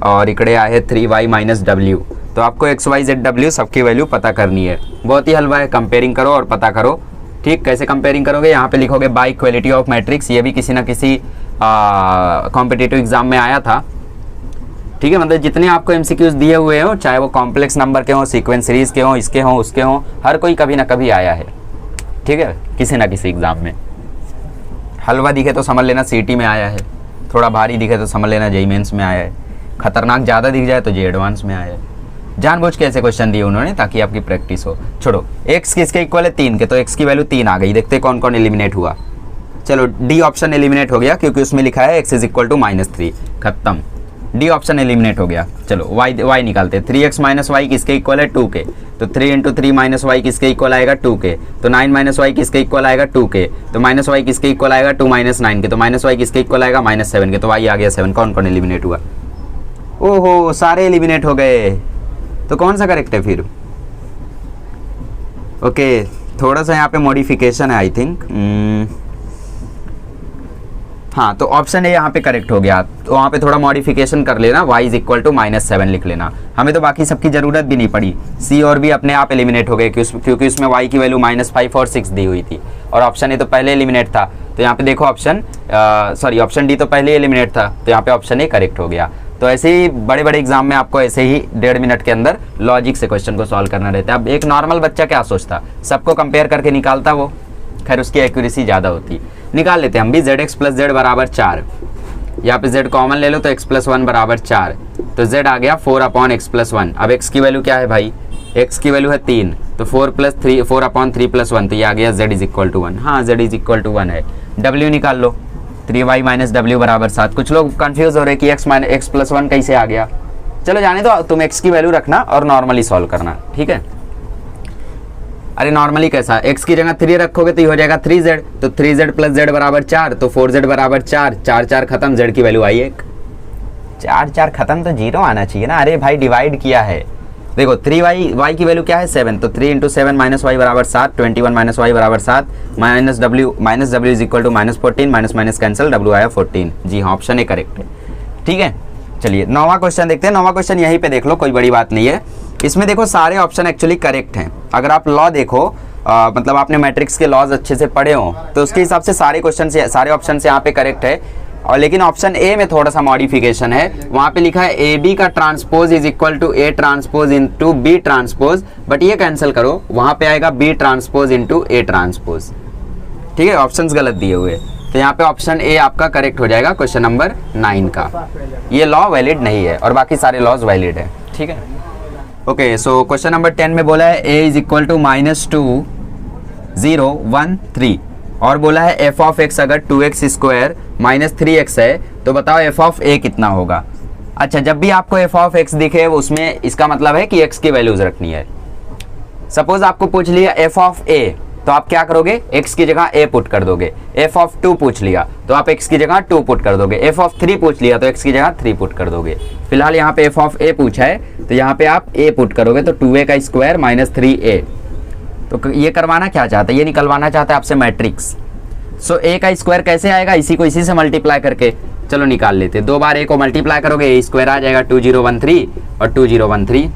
और इकड़े आए है 3y माइनस w। तो आपको x y z w सबकी वैल्यू पता करनी है। बहुत ही हलवा है, कंपेयरिंग करो और पता करो। ठीक, कैसे कंपेयरिंग करोगे, यहाँ पे लिखोगे बाय इक्वलिटी ऑफ मैट्रिक्स। ये भी किसी ना किसी कॉम्पिटिटिव एग्जाम में आया था। ठीक है, मतलब जितने आपको MCQs दिए हुए हो, चाहे वो कॉम्प्लेक्स नंबर के हों, सीक्वेंस सीरीज के हों, इसके हों उसके हों, हर कोई कभी ना कभी आया है। ठीक है, किसी ना किसी एग्जाम में। हलवा दिखे तो समझ लेना CT में आया है, थोड़ा भारी दिखे तो समझ लेना JEE मेंस में आया है, खतरनाक ज़्यादा दिख जाए तो JEE एडवांस में आया है। जानबूझ के ऐसे क्वेश्चन दिए उन्होंने ताकि आपकी प्रैक्टिस हो। छोड़ो, x किसके इक्वल है 3 के, तो x की वैल्यू 3 आ गई। देखते कौन कौन एलिमिनेट हुआ। चलो डी ऑप्शन एलिमिनेट हो गया क्योंकि उसमें लिखा है x इज इक्वल टू -3, खत्म। डी ऑप्शन एलिमिनेट हो गया। चलो y निकालते। 3x माइनस वाई किसके इक्वल है 2 के, तो 3 इंटू 3 माइनस वाई किसके इक्वल आएगा 2 के, तो 9 माइनस वाई किसके इक्वल आएगा 2 के, तो माइनस वाई किसके इक्वल आएगा 2 माइनस 9 के, तो माइनस वाई किसके इक्वल आएगा -7 के, तो y आ गया 7। कौन कौन एलिमिनेट हुआ? ओहो, सारे एलिमिनेट हो गए। तो कौन सा करेक्ट है फिर? ओके, थोड़ा सा यहाँ पे मॉडिफिकेशन है आई थिंक। हाँ, तो ऑप्शन ए यहाँ पे करेक्ट हो गया। तो वहाँ पे थोड़ा मॉडिफिकेशन कर लेना, y इज इक्वल टू -7 लिख लेना। हमें तो बाकी सबकी ज़रूरत भी नहीं पड़ी। सी और भी अपने आप एलिमिनेट हो गए क्योंकि उसमें y की वैल्यू -5 और 6 दी हुई थी और ऑप्शन ए तो पहले एलिमिनेट था। तो यहाँ पे देखो ऑप्शन डी तो पहले एलिमिनेट था, तो यहाँ पे ऑप्शन ए करेक्ट हो गया। तो ऐसे ही बड़े बड़े एग्जाम में आपको ऐसे ही 1.5 मिनट के अंदर लॉजिक से क्वेश्चन को सॉल्व करना रहता है। अब एक नॉर्मल बच्चा क्या सोचता, सबको कंपेयर करके निकालता वो, खैर उसकी एक्यूरेसी ज़्यादा होती। निकाल लेते हैं हम भी। zx प्लस z बराबर 4, यहाँ पे z कॉमन ले लो तो x प्लस 1 बराबर 4, तो z आ गया 4/x प्लस 1। अब x की वैल्यू क्या है भाई, x की वैल्यू है 3, तो 4/3 प्लस 1, तो ये आ गया z इज इक्वल टू 1। हाँ, z इज इक्वल टू 1 है। w निकाल लो, 3y माइनस w बराबर 7। कुछ लोग कंफ्यूज हो रहे कि x प्लस 1 कैसे आ गया। चलो जाने दो, तुम x की वैल्यू रखना और नॉर्मली सॉल्व करना, ठीक है। अरे नॉर्मली कैसा, x की जगह 3 रखोगे तो ये हो जाएगा 3z, तो 3z प्लस z बराबर 4, तो 4z बराबर 4, 4 खत्म, z की वैल्यू आई 1। 4 खत्म तो 0 आना चाहिए ना। अरे भाई डिवाइड किया है, देखो 3y, y की वैल्यू क्या है 7, तो 3 इंटू 7 माइनस वाई बराबर 7, 21 माइनस वाई बराबर 7, minus w is equal to minus 14, minus minus cancel, w आया 14। जी हाँ, ऑप्शन ए करेक्ट है। ठीक है, चलिए 9वां क्वेश्चन देखते हैं। 9वां क्वेश्चन यहीं पे देख लो, कोई बड़ी बात नहीं है। इसमें देखो सारे ऑप्शन एक्चुअली करेक्ट हैं। अगर आप लॉ देखो, मतलब आपने मैट्रिक्स के लॉज अच्छे से पढ़े हो, तो उसके हिसाब से सारे क्वेश्चन से सारे ऑप्शन से यहाँ पे करेक्ट है। और लेकिन ऑप्शन ए में थोड़ा सा मॉडिफिकेशन है, वहाँ पे लिखा है ए बी का transpose is equal to A transpose into B transpose, but ये कैंसिल करो, वहाँ पे आएगा B transpose into A transpose. ठीक है, ऑप्शंस गलत दिए हुए, तो यहाँ पे ऑप्शन ए आपका करेक्ट हो जाएगा क्वेश्चन नंबर 9 का। ये लॉ वैलिड नहीं है और बाकी सारे लॉज वैलिड है। ठीक है, ओके। सो क्वेश्चन नंबर 10 में बोला है a इज इक्वल टू -2 0 1 3 और बोला है f ऑफ x अगर 2x स्क्वायर माइनस 3x है तो बताओ f ऑफ a कितना होगा। अच्छा, जब भी आपको f ऑफ x दिखे उसमें इसका मतलब है कि x की वैल्यूज रखनी है। सपोज आपको पूछ लिया f ऑफ a, तो आप क्या करोगे, x की जगह a पुट कर दोगे। f ऑफ 2 पूछ लिया तो आप x की जगह 2 पुट कर दोगे। f ऑफ 3 पूछ लिया तो x की जगह 3 पुट कर दोगे। फिलहाल यहाँ पे f ऑफ a पूछा है तो यहाँ पे आप a पुट करोगे, तो 2a का स्क्वायर माइनस 3a। तो ये करवाना क्या चाहता है, ये निकलवाना चाहता है आपसे मैट्रिक्स। सो a का स्क्वायर कैसे आएगा, इसी को इसी से मल्टीप्लाई करके चलो निकाल लेते। 2 बार a को मल्टीप्लाई करोगे, a स्क्वायर आ जाएगा 2013 और 2013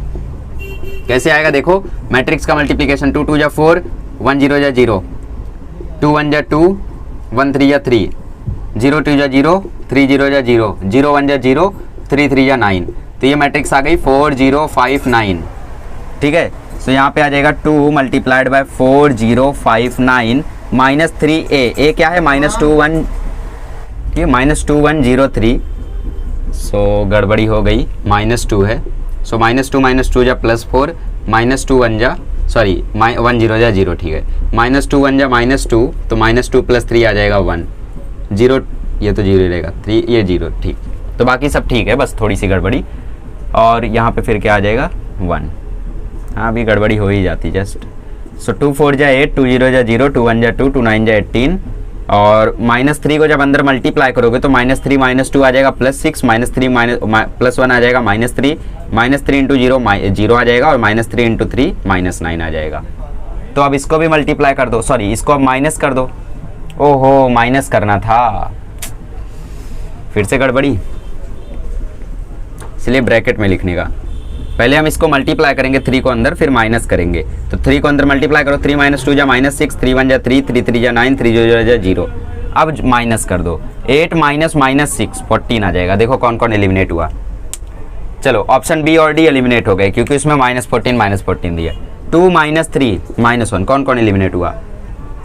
कैसे आएगा देखो, मैट्रिक्स का मल्टीप्लीकेशन 2 2 जा 4, 1 0 जा 0, 2 1 जा 2, 1 3 जा 3, 0 2 जा 0, 3 0 जा 0, 0 1 जा 0, 3 3 जा 9। तो ये मैट्रिक्स आ गई 4 0 5 9। ठीक है, सो यहाँ पे आ जाएगा 2 मल्टीप्लाइड बाय 4 0 5 9 माइनस 3a क्या है -21, ठीक है, -2103। सो गड़बड़ी हो गई, -2 है। सो -2 जा +4, -2 1 जा सॉरी 1 0 जा 0। ठीक है, -2 1 जा -2, तो -2 + 3 आ जाएगा 1 0, ये तो 0 रहेगा, 3 ये 0। ठीक, तो बाकी सब ठीक है, बस थोड़ी सी गड़बड़ी। और यहाँ पे फिर क्या आ जाएगा 1, हाँ अभी गड़बड़ी हो ही जाती जस्ट। सो 2 4 जा 8, 2 0 जा 0, 2 1 जा 2, 2 9 जा 18 और -3 को जब अंदर मल्टीप्लाई करोगे तो -3 -2 आ जाएगा +6, -3 +1 आ जाएगा -3, -3 इंटू 0 0 आ जाएगा और -3 इंटू 3 -9 आ जाएगा। तो अब इसको भी मल्टीप्लाई कर दो, सॉरी इसको अब माइनस कर दो। ओहो, माइनस करना था, फिर से गड़बड़ी, इसलिए ब्रैकेट में लिखने का। पहले हम इसको मल्टीप्लाई करेंगे 3 को अंदर, फिर माइनस करेंगे। तो 3 को अंदर मल्टीप्लाई करो, 3 -2 जा -6, 3 1 जा 3, 3 3 जा 9, 3 0 जा 0। अब माइनस कर दो, 8 -6 14 आ जाएगा। देखो कौन कौन एलिमिनेट हुआ। चलो ऑप्शन बी और डी एलिमिनेट हो गए क्योंकि उसमें -14 दिया। 2 -3 -1 कौन कौन एलिमिनेट हुआ,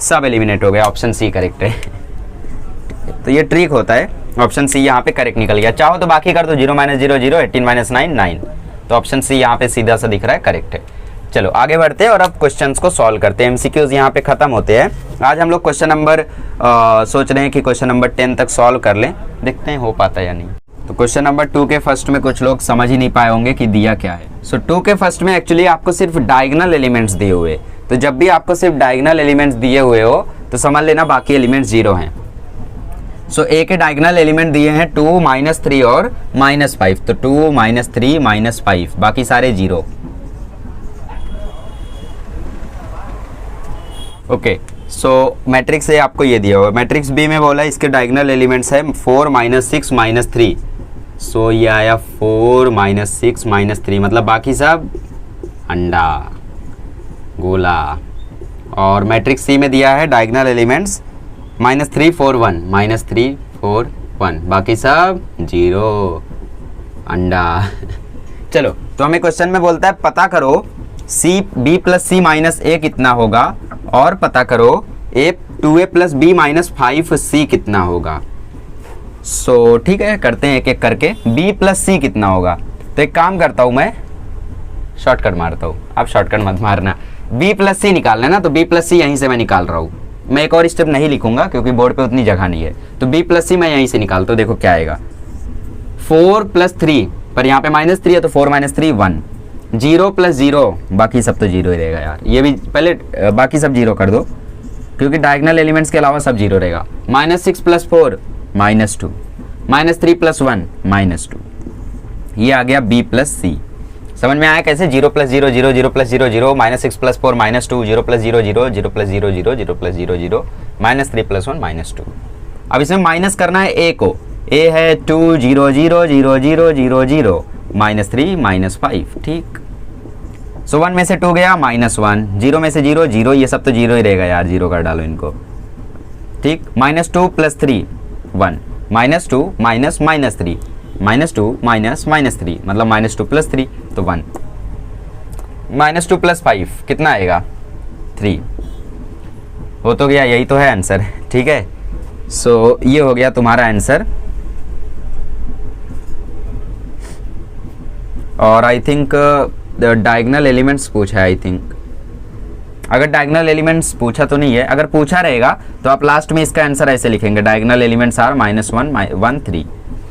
सब एलिमिनेट हो गए। ऑप्शन सी करेक्ट है। तो ये ट्रिक होता है, ऑप्शन सी यहाँ पे करेक्ट निकल गया। चाहो तो बाकी कर दो, 0 -0 0, 18 -9 9। तो ऑप्शन सी यहाँ पे सीधा सा दिख रहा है, करेक्ट है। चलो आगे बढ़ते हैं और अब क्वेश्चंस को सॉल्व करते हैं। एमसीक्यूज यहाँ पे खत्म होते हैं। आज हम लोग क्वेश्चन नंबर सोच रहे हैं कि क्वेश्चन नंबर 10 तक सॉल्व कर लें, देखते हैं हो पाता है या नहीं। तो क्वेश्चन नंबर 2 के फर्स्ट में कुछ लोग समझ ही नहीं पाए होंगे कि दिया क्या है। सो 2 के फर्स्ट में एक्चुअली आपको सिर्फ डायगोनल एलिमेंट्स दिए हुए, तो जब भी आपको सिर्फ डायगोनल एलिमेंट्स दिए हुए हो तो समझ लेना बाकी एलिमेंट्स 0 हैं। सो ए के डायगोनल एलिमेंट दिए हैं 2 -3 और -5, तो 2 -3 -5, बाकी सारे 0। ओके, सो मैट्रिक्स ए आपको ये दिया हुआ है। मैट्रिक्स बी में बोला इसके डायगोनल एलिमेंट्स है 4 -6 -3। सो ये आया 4 -6 -3, मतलब बाकी सब अंडा गोला। और मैट्रिक्स सी में दिया है डायगोनल एलिमेंट्स -3 4 1 -3 4 1, बाकी सब 0 अंडा। चलो, तो हमें क्वेश्चन में बोलता है पता करो b + c - a कितना होगा और पता करो 2a + b - 5c कितना होगा। सो ठीक है, करते हैं एक एक करके। b + c कितना होगा, तो एक काम करता हूँ मैं, शॉर्टकट मारता हूँ। आप शॉर्टकट मत मारना, b + c निकालना है ना, तो b + c यहीं से मैं निकाल रहा हूँ। मैं एक और स्टेप नहीं लिखूंगा क्योंकि बोर्ड पे उतनी जगह नहीं है। तो b + c मैं यहीं से निकालता हूँ। देखो क्या आएगा, 4 + 3, पर यहाँ पे -3 है तो 4 - 3 1, 0 + 0, बाकी सब तो 0 ही रहेगा यार। ये भी पहले बाकी सब 0 कर दो क्योंकि डायगोनल एलिमेंट्स के अलावा सब 0 रहेगा। -6 + 4 -2, -3 + 1 -2, ये आ गया b + c। समझ में आया कैसे? 0 + 0 0 0 + 0 0 -6 + 4 -2 0 + 0 0 0 + 0 0 0 + 0 0 -3 + 1 -2। अब इसमें माइनस करना है a को। a है 2 0 0 0 0 0 0 -3 -5, ठीक। सो 1 में से 2 गया -1, 0 में से 0 0, ये सब तो 0 ही रहेगा यार, 0 कर डालो इनको, ठीक। -2 + 3 1 -2 -3 -2 -3 मतलब -2 + 3 तो 1 -2 + 5 कितना आएगा? 3। हो तो गया, यही तो है आंसर, ठीक है। सो ये हो गया तुम्हारा आंसर। और आई थिंक डायगोनल एलिमेंट्स पूछा है, आई थिंक। अगर डायगोनल एलिमेंट्स पूछा तो नहीं है, अगर पूछा रहेगा तो आप लास्ट में इसका आंसर ऐसे लिखेंगे, डायगोनल एलिमेंट्स आर -1 1 3,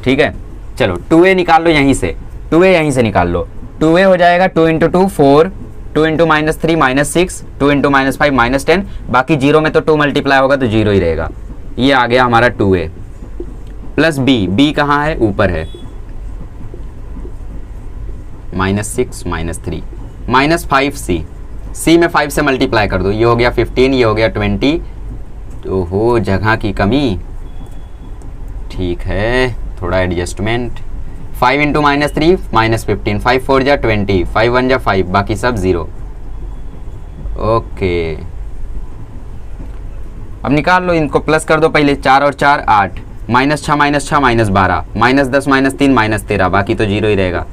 ठीक है। चलो 2a निकाल लो यहीं से, 2a यहीं से निकाल लो। 2a हो जाएगा 2 × 2 4, 2 × -3 -6, 2 × -5 -10, बाकी 0 में तो 2 मल्टीप्लाई होगा तो 0 ही रहेगा। ये आ गया हमारा 2a प्लस b कहाँ है? ऊपर है, -6 -3 -5 c में 5 से मल्टीप्लाई कर दो, ये हो गया 15, ये हो गया 20। तो हो जगह की कमी, ठीक है, थोड़ा एडजस्टमेंट। 5 × -3 -15, 5 4 जा 20, 5 1 जा 5, बाकी सब 0। ओके, अब निकाल लो इनको, प्लस कर दो पहले, 4 और 4 8, -6 -6 -12, -10 -3 -13, बाकी तो 0 ही रहेगा,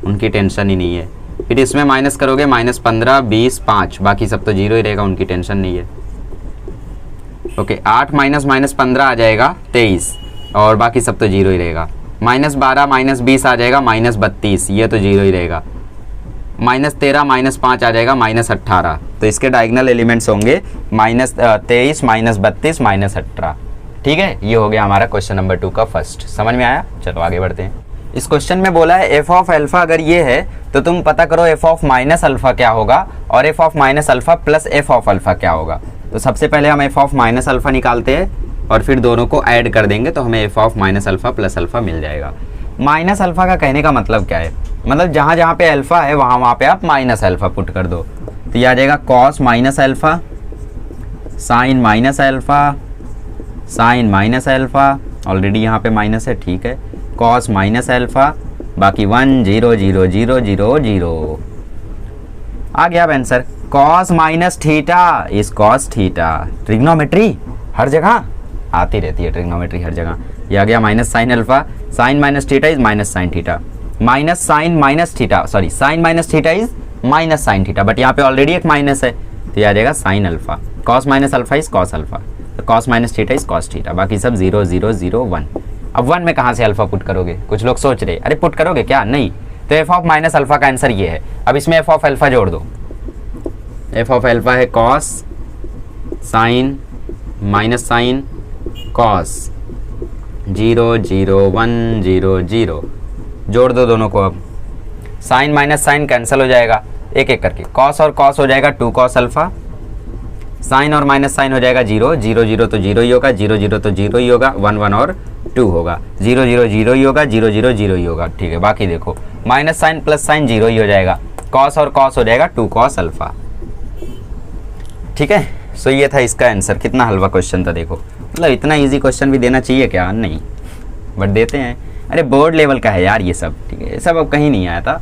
उनकी टेंशन ही नहीं है। फिर इसमें माइनस करोगे -15 20 5, बाकी सब तो 0 ही रहेगा, उनकी टेंशन नहीं है। ओके, 8 -15 आ जाएगा 23, और बाकी सब तो 0 ही रहेगा। -12 -20 आ जाएगा -32, ये तो 0 ही रहेगा। -13 -5 आ जाएगा -18, तो इसके डायगोनल एलिमेंट्स होंगे -23 -32 -18, ठीक है। ये हो गया हमारा क्वेश्चन नंबर 2 का फर्स्ट। समझ में आया? चलो आगे बढ़ते हैं। इस क्वेश्चन में बोला है f ऑफ अल्फा अगर ये है तो तुम पता करो f ऑफ माइनस अल्फा क्या होगा और f of minus alpha plus f of alpha क्या होगा। तो सबसे पहले हम f ऑफ माइनस अल्फा निकालते हैं और फिर दोनों को ऐड कर देंगे तो हमें f of minus alpha plus alpha मिल जाएगा। माइनस अल्फा का कहने का मतलब क्या है? मतलब जहाँ जहाँ पे अल्फा है वहाँ पे आप माइनस अल्फा पुट कर दो, तो ये आ जाएगा cos minus alpha, sine minus alpha, sine minus alpha, already यहाँ पे माइनस है, ठीक है, कॉस माइनस अल्फा, बाकी 1 0 0 0 0 0 आ गया अब answer. Cos minus theta is cos theta. Trigonometry हर जगह आती रहती है, ट्रिग्नोमेट्री हर जगह। ये आ गया minus sine alpha, sine minus theta is minus sine theta, minus sine minus theta, sorry sine minus theta is minus sine theta, but यहाँ पे ऑलरेडी एक माइनस है तो ये आ जाएगा sine alpha. Cos minus alpha is cos alpha, तो cos minus theta is cos theta, बाकी सब 0 0 0 1। अब 1 में कहाँ से अल्फा पुट करोगे? कुछ लोग सोच रहे अरे पुट करोगे क्या? नहीं, तो एफ ऑफ माइनस अल्फा का आंसर ये है। अब इसमें एफ ऑफ अल्फा जोड़ दो, एफ ऑफ अल्फा है cos sine minus sine cos 0 0 1 0 0, जोड़ दो दोनों को। अब साइन माइनस साइन कैंसिल हो जाएगा एक एक करके, कॉस और कॉस हो जाएगा 2 कॉस अल्फा, साइन और माइनस साइन हो जाएगा 0 0 0 तो 0 ही होगा, 0 0 तो 0 ही होगा, 1 1 और 2 होगा, 0 0 0 ही होगा, 0 0 0 ही होगा, ठीक है। बाकी देखो माइनस साइन प्लस साइन 0 ही हो जाएगा, कॉस और कॉस हो जाएगा 2 कॉस अल्फा, ठीक है। सो ये था इसका आंसर। कितना हलवा क्वेश्चन था देखो, मतलब इतना इजी क्वेश्चन भी देना चाहिए क्या? नहीं, बट देते हैं। अरे बोर्ड लेवल का है यार ये सब, ठीक है, ये सब अब कहीं नहीं आया था,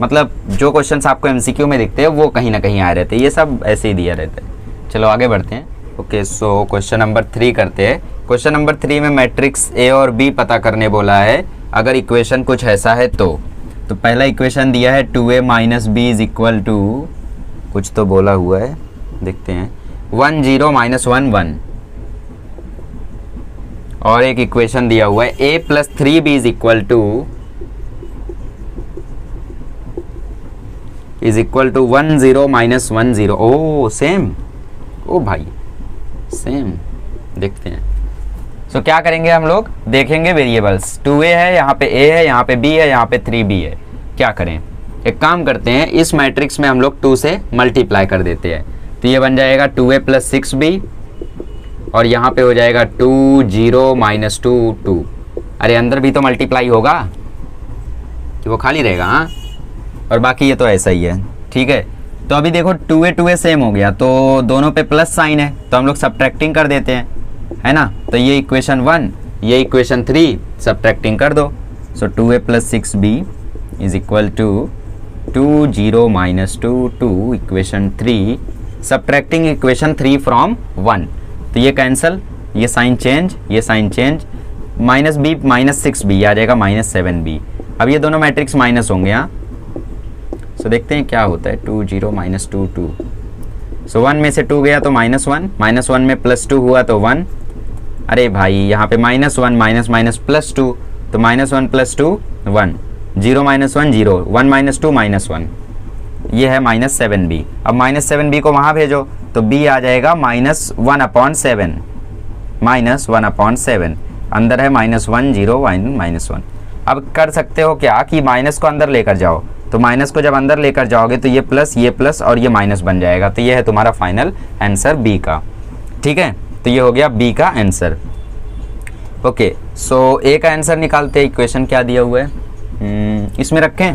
मतलब जो क्वेश्चंस आपको एमसीक्यू में दिखते हैं वो कहीं ना कहीं आए रहते हैं, ये सब ऐसे ही दिया रहता है। चलो आगे बढ़ते हैं। ओके, सो क्वेश्चन नंबर 3 करते हैं। क्वेश्चन नंबर 3 में मैट्रिक्स ए और बी पता करने बोला है, अगर इक्वेशन कुछ ऐसा है तो पहला इक्वेशन दिया है 2a minus B is equal to, कुछ तो बोला हुआ है, देखते हैं, 1 0 माइनस 1 1, और एक इक्वेशन दिया हुआ है a plus 3b is equal to 1 0 minus 1 0। ओ सेम, ओ भाई सेम, देखते हैं। सो क्या करेंगे हम लोग? देखेंगे वेरिएबल्स, 2a है, यहाँ पे a है, यहाँ पे b है, यहाँ पे 3b है। क्या करें? एक काम करते हैं, इस मैट्रिक्स में हम लोग 2 से मल्टीप्लाई कर देते हैं, तो ये बन जाएगा 2a प्लस 6b, और यहाँ पे हो जाएगा 2 0 माइनस 2 2। अरे अंदर भी तो मल्टीप्लाई होगा कि वो खाली रहेगा? हाँ, और बाकी ये तो ऐसा ही है। ठीक है, तो अभी देखो 2a सेम हो गया, तो दोनों पे प्लस साइन है, तो हम लोग सब्ट्रैक्टिंग कर देते हैं, है ना। तो ये इक्वेशन 1, ये इक्वेशन 3 सब्ट्रैक्टिंग कर दो। So 2a + 6b is equal to 2 0 - 2 2 equation 3 subtracting equation 3 from 1। तो ये कैंसल, ये साइन चेंज, ये साइन चेंज, -b -6b आ जाएगा -7b। अब ये दोनों मैट्रिक्स माइनस होंगे यहाँ। सो देखते हैं क्या होता है। 2 0 - 2 2। सो 1 में से 2 गया तो -1, -1 में +2 हुआ तो 1। अरे भाई यहाँ पे -1 +2, तो -1 + 2 1, 0 - 1 0, 1 - 2 -1, ये है -7b। अब -7b को वहाँ भेजो तो b आ जाएगा -1/7, -1/7, अंदर है -1 0 -1। अब कर सकते हो क्या कि माइनस को अंदर लेकर जाओ, तो माइनस को जब अंदर लेकर जाओगे तो ये प्लस और ये माइनस बन जाएगा। तो ये है तुम्हारा फाइनल आंसर बी का। ठीक है, तो ये हो गया बी का आंसर। ओके, सो ए का आंसर निकालते हैं। इक्वेशन क्या दिया हुआ है, इसमें रखें,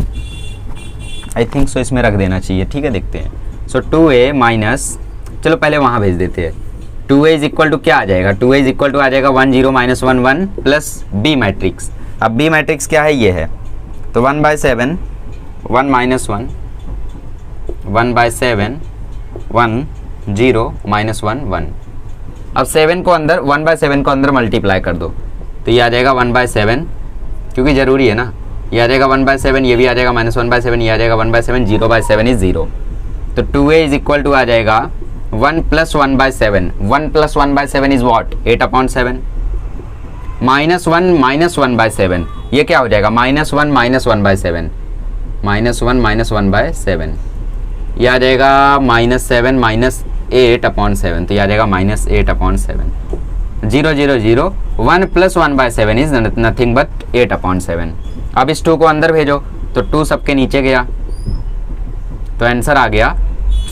आई थिंक सो इसमें रख देना चाहिए। ठीक है, देखते हैं। सो 2a माइनस, चलो पहले वहाँ भेज देते हैं। 2a इज इक्वल टू क्या आ जाएगा, 2a इज इक्वल टू आ जाएगा 1 0 - 1 1 प्लस b मैट्रिक्स। अब b मैट्रिक्स क्या है, ये है, तो 1/7 1 - 1 1/7 1 0 - 1 1। अब 7 को अंदर 1/7 को अंदर मल्टीप्लाई कर दो, तो ये आ जाएगा 1/7, क्योंकि ज़रूरी है ना। ये आ जाएगा 1/7, ये भी आ जाएगा -1/7, ये आ जाएगा 1/7, 0/7 इज 0। तो 2a इज इक्वल टू आ जाएगा 1 + 1/7, 1 + 1/7 इज वॉट, 8/7, -1 - 1/7, ये क्या हो जाएगा, -1 - 1/7, -1 - 1/7, ये आ जाएगा -7 - 8/7, तो ये आ जाएगा -8/7, 0 0 0, 1 + 1/7 इज नथिंग बट 8/7। अब इस 2 को अंदर भेजो, तो 2 सबके नीचे गया, तो आंसर आ गया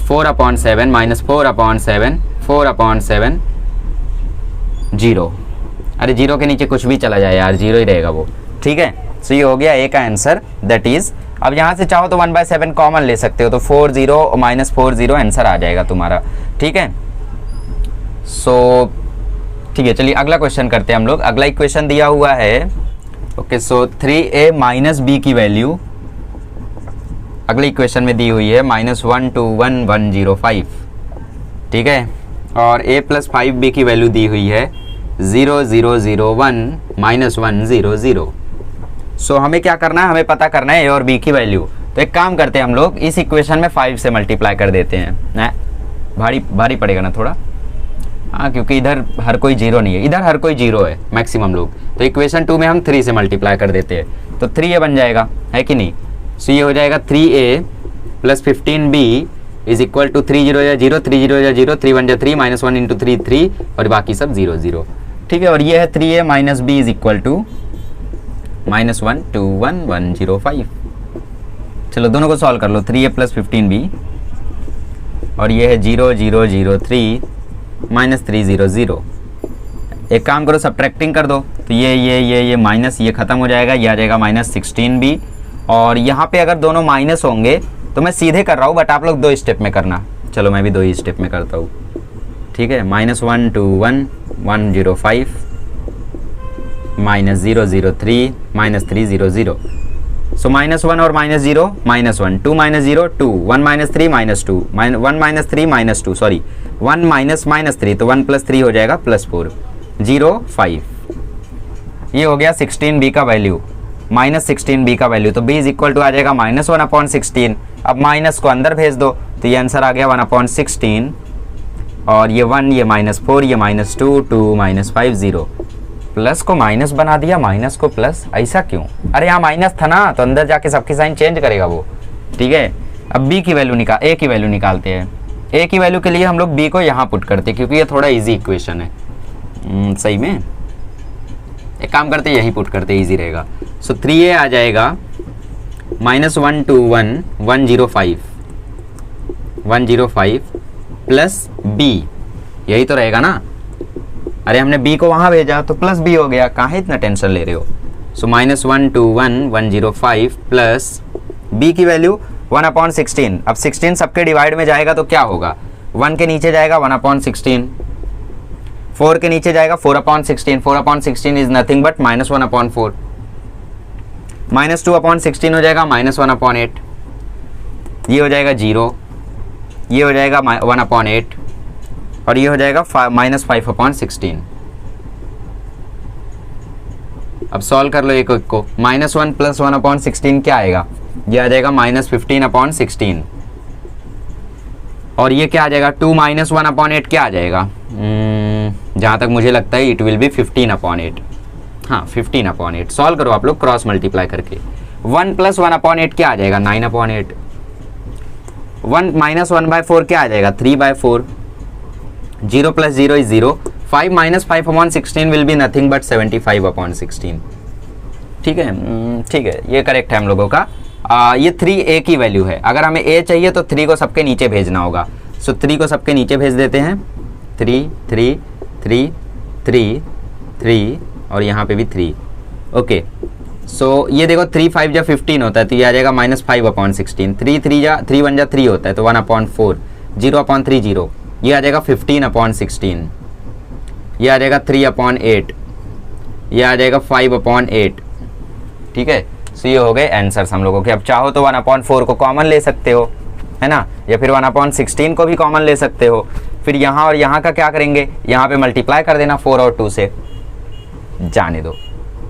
4/7 -4/7 4/7 0। अरे 0 के नीचे कुछ भी चला जाए यार, 0 ही रहेगा वो। ठीक है, सो ये हो गया ए का आंसर, दैट इज। अब यहाँ से चाहो तो 1/7 कॉमन ले सकते हो, तो 4 0 -4 0 आंसर आ जाएगा तुम्हारा। ठीक है, सो ठीक है, चलिए अगला क्वेश्चन करते हैं हम लोग। अगला इक्वेशन दिया हुआ है, ओके, सो 3a - b की वैल्यू अगले इक्वेशन में दी हुई है -121 ठीक है, और a + 5b की वैल्यू दी हुई है 0 0 0 1 -1 0 0। सो हमें क्या करना है, हमें पता करना है a और b की वैल्यू। तो एक काम करते हैं हम लोग, इस इक्वेशन में 5 से मल्टीप्लाई कर देते हैं। भारी पड़ेगा ना थोड़ा, हाँ, क्योंकि इधर हर कोई 0 नहीं है, इधर हर कोई 0 है मैक्सिमम लोग। तो इक्वेशन 2 में हम 3 से मल्टीप्लाई कर देते हैं, तो 3a बन जाएगा, है कि नहीं। सो ये हो जाएगा 3a + 15b is equal to 3 0 0 3 0 0 3 1 3 -1 × 3 3, और बाकी सब 0 0। ठीक है, और ये है 3a - b is equal to -121 चलो दोनों को सॉल्व कर लो। 3a + 15b, और ये है 0 0 0 3 -3 0 0। एक काम करो, सब्ट्रैक्टिंग कर दो, तो ये माइनस, ये खत्म हो जाएगा, ये आ जाएगा -16b। और यहाँ पे अगर दोनों माइनस होंगे तो मैं सीधे कर रहा हूँ, बट आप लोग 2 स्टेप में करना। चलो मैं भी 2 ही स्टेप में करता हूँ। ठीक है, -121 105 -0 0 3 -3 0 0। सो -1 और -0 -1, 2 -0 2, 1 - 3 -2, 1 - 3 -2, सॉरी 1 - -3, तो 1 + 3 हो जाएगा +4 0 5। ये हो गया 16b का वैल्यू, -16b का वैल्यू। तो b इज इक्वल टू आ जाएगा -1/16। अब माइनस को अंदर भेज दो, तो ये आंसर आ गया 1/16, और ये 1, ये -4, ये -2 2 -5 0। प्लस को माइनस बना दिया, माइनस को प्लस, ऐसा क्यों? अरे यहाँ माइनस था ना, तो अंदर जाके सबकी साइन चेंज करेगा वो। ठीक है, अब b की वैल्यू ए की वैल्यू निकालते हैं। a की वैल्यू के लिए हम लोग b को यहाँ पुट करते हैं, क्योंकि ये थोड़ा इजी इक्वेशन है। सही में एक काम करते, यही पुट करते, इजी रहेगा। सो 3a आ जाएगा -121 105 प्लस b, यही तो रहेगा ना। अरे हमने b को वहाँ भेजा तो प्लस b हो गया, कहाँ इतना टेंशन ले रहे हो। सो -121 105 प्लस b की वैल्यू 1/16। अब 16 सबके डिवाइड में जाएगा तो क्या होगा, 1 के नीचे जाएगा 1/16, 4 के नीचे जाएगा 4/16, 4/16 इज नथिंग बट -1/4, -2/16 हो जाएगा -1/8, ये हो जाएगा 0, ये हो जाएगा 1/8 और ये हो जाएगा -5/16। अब सॉल्व कर लो एक एक को। -1 + 1/16 क्या आएगा, ये आ जाएगा -15/16 और ये क्या आ जाएगा 2 - 1/8 क्या आ जाएगा, जहाँ तक मुझे लगता है इट विल बी 15/8। हाँ 15/8। सॉल्व करो आप लोग क्रॉस मल्टीप्लाई करके। 1 + 1/8 क्या आ जाएगा 9/8। 1 - 1/4 क्या आ जाएगा 3/4। 0 + 0 is 0। 5 - 5/16 will be nothing but 75/16। ठीक है, ठीक है, ये करेक्ट है हम लोगों का। ये 3 a की वैल्यू है। अगर हमें a चाहिए तो 3 को सबके नीचे भेजना होगा। सो 3 को सबके नीचे भेज देते हैं। 3 3 3 3 3 और यहाँ पे भी 3। ओके, सो ये देखो 3 5 जा 15 होता है तो ये आ जाएगा -5/16। 3 3 जा 3 1 जा 3 होता है तो 1/4। 0/3 0, ये आ जाएगा 15/16। ये आ जाएगा 3/8, ये आ जाएगा 5/8। ठीक है, सो ये हो गए आंसर्स हम लोगों के। अब चाहो तो 1/4 को कॉमन ले सकते हो, है ना, या फिर 1/16 को भी कॉमन ले सकते हो। फिर यहाँ और यहाँ का क्या करेंगे, यहाँ पे मल्टीप्लाई कर देना 4 और 2 से। जाने दो,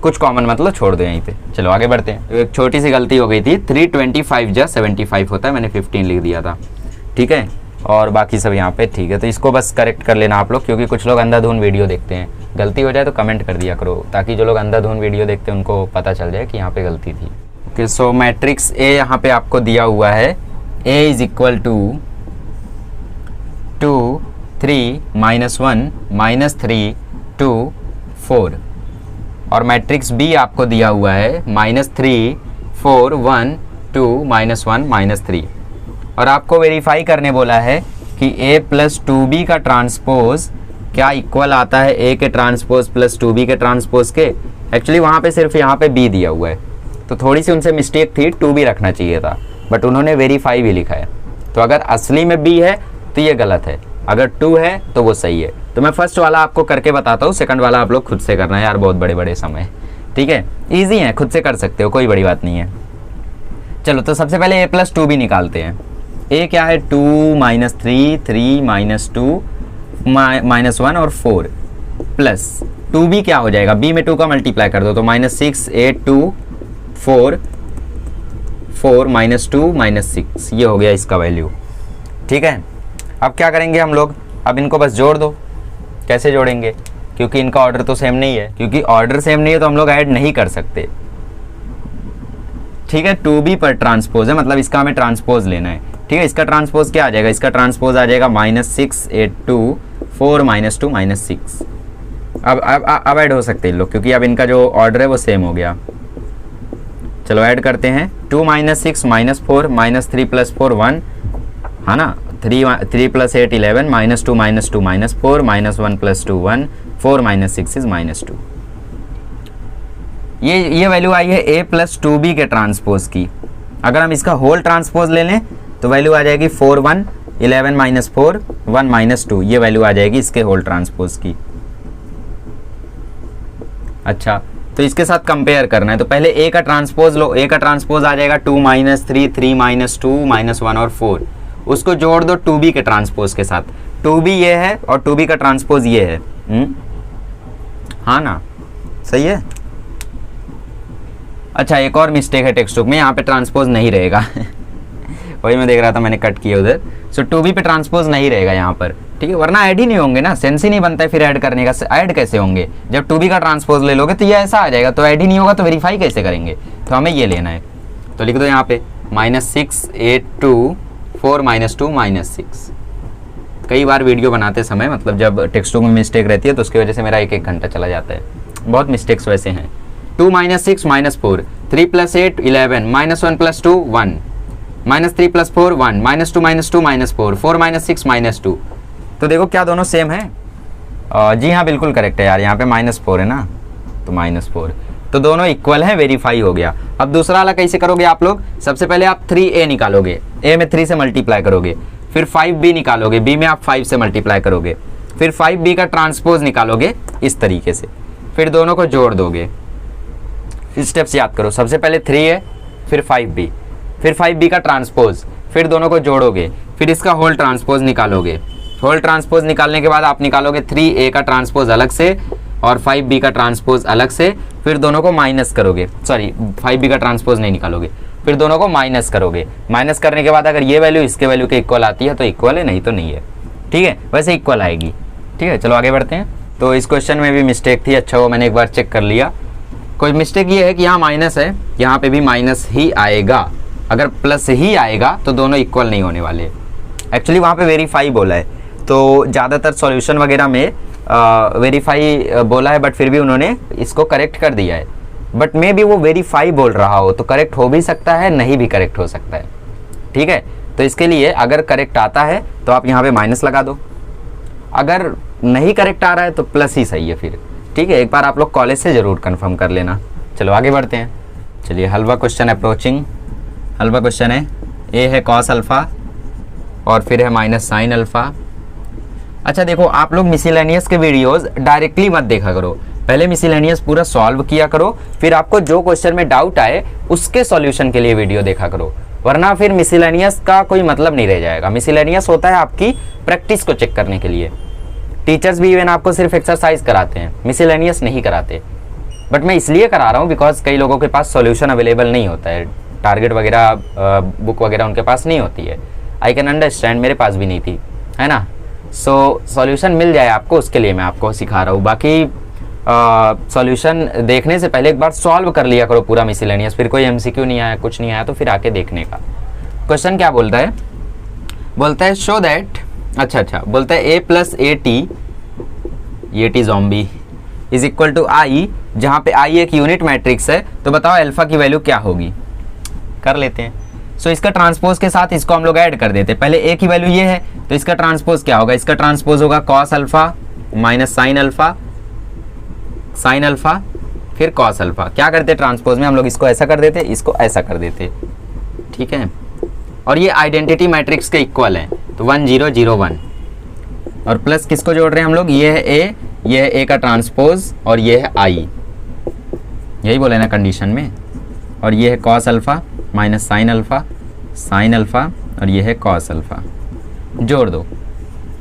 कुछ कॉमन मतलब छोड़ दो यहीं पे। चलो आगे बढ़ते हैं। तो एक छोटी सी गलती हो गई थी, 325 जा 75 होता है, मैंने 15 लिख दिया था। ठीक है, और बाकी सब यहाँ पे ठीक है। तो इसको बस करेक्ट कर लेना आप लोग, क्योंकि कुछ लोग अंधाधुन वीडियो देखते हैं। गलती हो जाए तो कमेंट कर दिया करो, ताकि जो लोग अंधाधुन वीडियो देखते हैं उनको पता चल जाए कि यहाँ पे गलती थी। ओके, सो मैट्रिक्स ए यहाँ पे आपको दिया हुआ है। ए इज इक्वल टू 2 3 -1 -3 2 4 और मैट्रिक्स बी आपको दिया हुआ है -3 4 1 2 -1 -3 और आपको वेरीफाई करने बोला है कि a + 2b का ट्रांसपोज क्या इक्वल आता है a के ट्रांसपोज + 2b के ट्रांसपोज के। एक्चुअली वहाँ पे सिर्फ यहाँ पे b दिया हुआ है, तो थोड़ी सी उनसे मिस्टेक थी, 2b रखना चाहिए था, बट उन्होंने वेरीफाई भी लिखा है। तो अगर असली में b है तो ये गलत है, अगर 2 है तो वो सही है। तो मैं फर्स्ट वाला आपको करके बताता हूँ, सेकंड वाला आप लोग खुद से करना है यार, बहुत बड़े बड़े समय। ठीक है, ईजी है, खुद से कर सकते हो, कोई बड़ी बात नहीं है। चलो तो सबसे पहले a + 2b निकालते हैं। a क्या है 2 - 3 3 - 2 -1 और 4 प्लस 2b क्या हो जाएगा, b में 2 का मल्टीप्लाई कर दो तो -6 8 2 4 4 -2 -6, ये हो गया इसका वैल्यू। ठीक है, अब क्या करेंगे हम लोग, अब इनको बस जोड़ दो। कैसे जोड़ेंगे, क्योंकि इनका ऑर्डर तो सेम नहीं है, क्योंकि ऑर्डर सेम नहीं है तो हम लोग ऐड नहीं कर सकते। ठीक है, 2b पर ट्रांसपोज है, मतलब इसका हमें ट्रांसपोज लेना है। ठीक है, इसका ट्रांसपोज क्या आ जाएगा, इसका ट्रांसपोज आ जाएगा -6 8 2 4 -2 -6। अब ऐड हो सकते हैं लोग, क्योंकि अब इनका जो ऑर्डर है वो सेम हो गया। चलो ऐड करते हैं। 2 - 6 -4 -3 + 4 1, है ना, 3 + 8 11 -2 -2 -4 -1 + 2 1 4 -6 इज -2। ये वैल्यू आई है a + 2b के ट्रांसपोज की। अगर हम इसका होल ट्रांसपोज ले लें तो वैल्यू आ जाएगी 4 1 11 -4 1 -2, ये वैल्यू आ जाएगी इसके होल ट्रांसपोज की। अच्छा, तो इसके साथ कंपेयर करना है तो पहले a का ट्रांसपोज लो। a का ट्रांसपोज आ जाएगा 2 - 3 3 -2 -1 और 4, उसको जोड़ दो 2b के ट्रांसपोज के साथ। 2b ये है और 2b का ट्रांसपोज ये है। हाँ ना, सही है। अच्छा, एक और मिस्टेक है टेक्स्ट बुक में, यहाँ पे ट्रांसपोज नहीं रहेगा वही मैं देख रहा था, मैंने कट किया उधर। सो 2b पे ट्रांसपोज नहीं रहेगा यहाँ पर। ठीक है, वरना ऐड ही नहीं होंगे ना, सेंस ही नहीं बनता है फिर ऐड करने का। ऐड कैसे होंगे, जब 2b का ट्रांसपोज ले लोगे तो ये ऐसा आ जाएगा, तो ऐड ही नहीं होगा तो वेरीफाई कैसे करेंगे। तो हमें ये लेना है, तो लिख दो यहाँ पे -6 8 2 4 -2 -6। कई बार वीडियो बनाते समय, मतलब जब टेक्स्ट बुक में मिस्टेक रहती है तो उसकी वजह से मेरा 1 घंटा चला जाता है। बहुत मिस्टेक्स वैसे हैं। 2 - 6 -4 3 + 8 11 -1 + 2 1 -3 + 4 1 -2 -2 -4 4 -6 -2। तो देखो क्या दोनों सेम है। जी हाँ, बिल्कुल करेक्ट है यार, यहाँ पे -4 है ना, तो -4 तो दोनों इक्वल हैं, वेरीफाई हो गया। अब दूसरा वाला कैसे करोगे आप लोग, सबसे पहले आप 3a निकालोगे, a में 3 से मल्टीप्लाई करोगे, फिर 5b निकालोगे, b में आप 5 से मल्टीप्लाई करोगे, फिर 5b का ट्रांसपोज निकालोगे इस तरीके से, फिर दोनों को जोड़ दोगे। स्टेप्स याद करो, सबसे पहले 3a फिर 5b, फिर 5b का ट्रांसपोज, फिर दोनों को जोड़ोगे, फिर इसका होल ट्रांसपोज निकालोगे। होल ट्रांसपोज निकालने के बाद आप निकालोगे 3a का ट्रांसपोज अलग से और 5b का ट्रांसपोज अलग से, फिर दोनों को माइनस करोगे, सॉरी 5b का ट्रांसपोज नहीं निकालोगे, फिर दोनों को माइनस करोगे। माइनस करने के बाद अगर ये वैल्यू इसके वैल्यू के इक्वल आती है तो इक्वल है, नहीं तो नहीं है। ठीक है, वैसे इक्वल आएगी। ठीक है, चलो आगे बढ़ते हैं। तो इस क्वेश्चन में भी मिस्टेक थी, अच्छा वो मैंने एक बार चेक कर लिया। कोई मिस्टेक ये है कि यहाँ माइनस है, यहाँ पे भी माइनस ही आएगा। अगर प्लस ही आएगा तो दोनों इक्वल नहीं होने वाले। एक्चुअली वहाँ पे वेरीफाई बोला है, तो ज़्यादातर सॉल्यूशन वगैरह में वेरीफाई बोला है, बट फिर भी उन्होंने इसको करेक्ट कर दिया है। बट मे भी वो वेरीफाई बोल रहा हो तो करेक्ट हो भी सकता है, नहीं भी करेक्ट हो सकता है। ठीक है, तो इसके लिए अगर करेक्ट आता है तो आप यहाँ पे माइनस लगा दो, अगर नहीं करेक्ट आ रहा है तो प्लस ही सही है फिर। ठीक है, एक बार आप लोग कॉलेज से ज़रूर कंफर्म कर लेना। चलो आगे बढ़ते हैं। चलिए, हलवा क्वेश्चन अप्रोचिंग। हलवा क्वेश्चन है, ए है कॉस अल्फ़ा और फिर है माइनस साइन अल्फ़ा। अच्छा देखो, आप लोग मिसलेनियस के वीडियोस डायरेक्टली मत देखा करो, पहले मिसलेनियस पूरा सॉल्व किया करो, फिर आपको जो क्वेश्चन में डाउट आए उसके सॉल्यूशन के लिए वीडियो देखा करो, वरना फिर मिसलेनियस का कोई मतलब नहीं रह जाएगा। मिसलेनियस होता है आपकी प्रैक्टिस को चेक करने के लिए। टीचर्स भी इवन आपको सिर्फ एक्सरसाइज कराते हैं, मिसलेनियस नहीं कराते। बट मैं इसलिए करा रहा हूँ बिकॉज कई लोगों के पास सॉल्यूशन अवेलेबल नहीं होता है, टारगेट वगैरह बुक वगैरह उनके पास नहीं होती है। आई कैन अंडरस्टैंड, मेरे पास भी नहीं थी, है ना। सो सॉल्यूशन मिल जाए आपको, उसके लिए मैं आपको सिखा रहा हूँ। बाकी सॉल्यूशन देखने से पहले एक बार सॉल्व कर लिया करो पूरा मिसलेनियस, फिर कोई एमसीक्यू नहीं आया, कुछ नहीं आया तो फिर आके देखने का। क्वेश्चन क्या बोलता है, बोलता है शो दैट, अच्छा बोलता है a plus A T zombie is equal to I, जहाँ पे आई एक यूनिट मैट्रिक्स है, तो बताओ अल्फा की वैल्यू क्या होगी। कर लेते हैं। सो इसका ट्रांसपोज के साथ इसको हम लोग ऐड कर देते हैं। पहले ए की वैल्यू ये है तो इसका ट्रांसपोज क्या होगा, इसका ट्रांसपोज होगा cos alpha minus sine alpha, sine alpha फिर कॉस अल्फा। क्या करते ट्रांसपोज में हम लोग, इसको ऐसा कर देते, इसको ऐसा कर देते। ठीक है, और ये आइडेंटिटी मैट्रिक्स के इक्वल है, तो 1 0 0 1, और प्लस किसको जोड़ रहे हैं हम लोग, ये है ए, ये है ए का ट्रांसपोज और ये है आई, यही बोले ना कंडीशन में। और ये है cos alpha minus sine alpha और ये है कॉस अल्फा, जोड़ दो।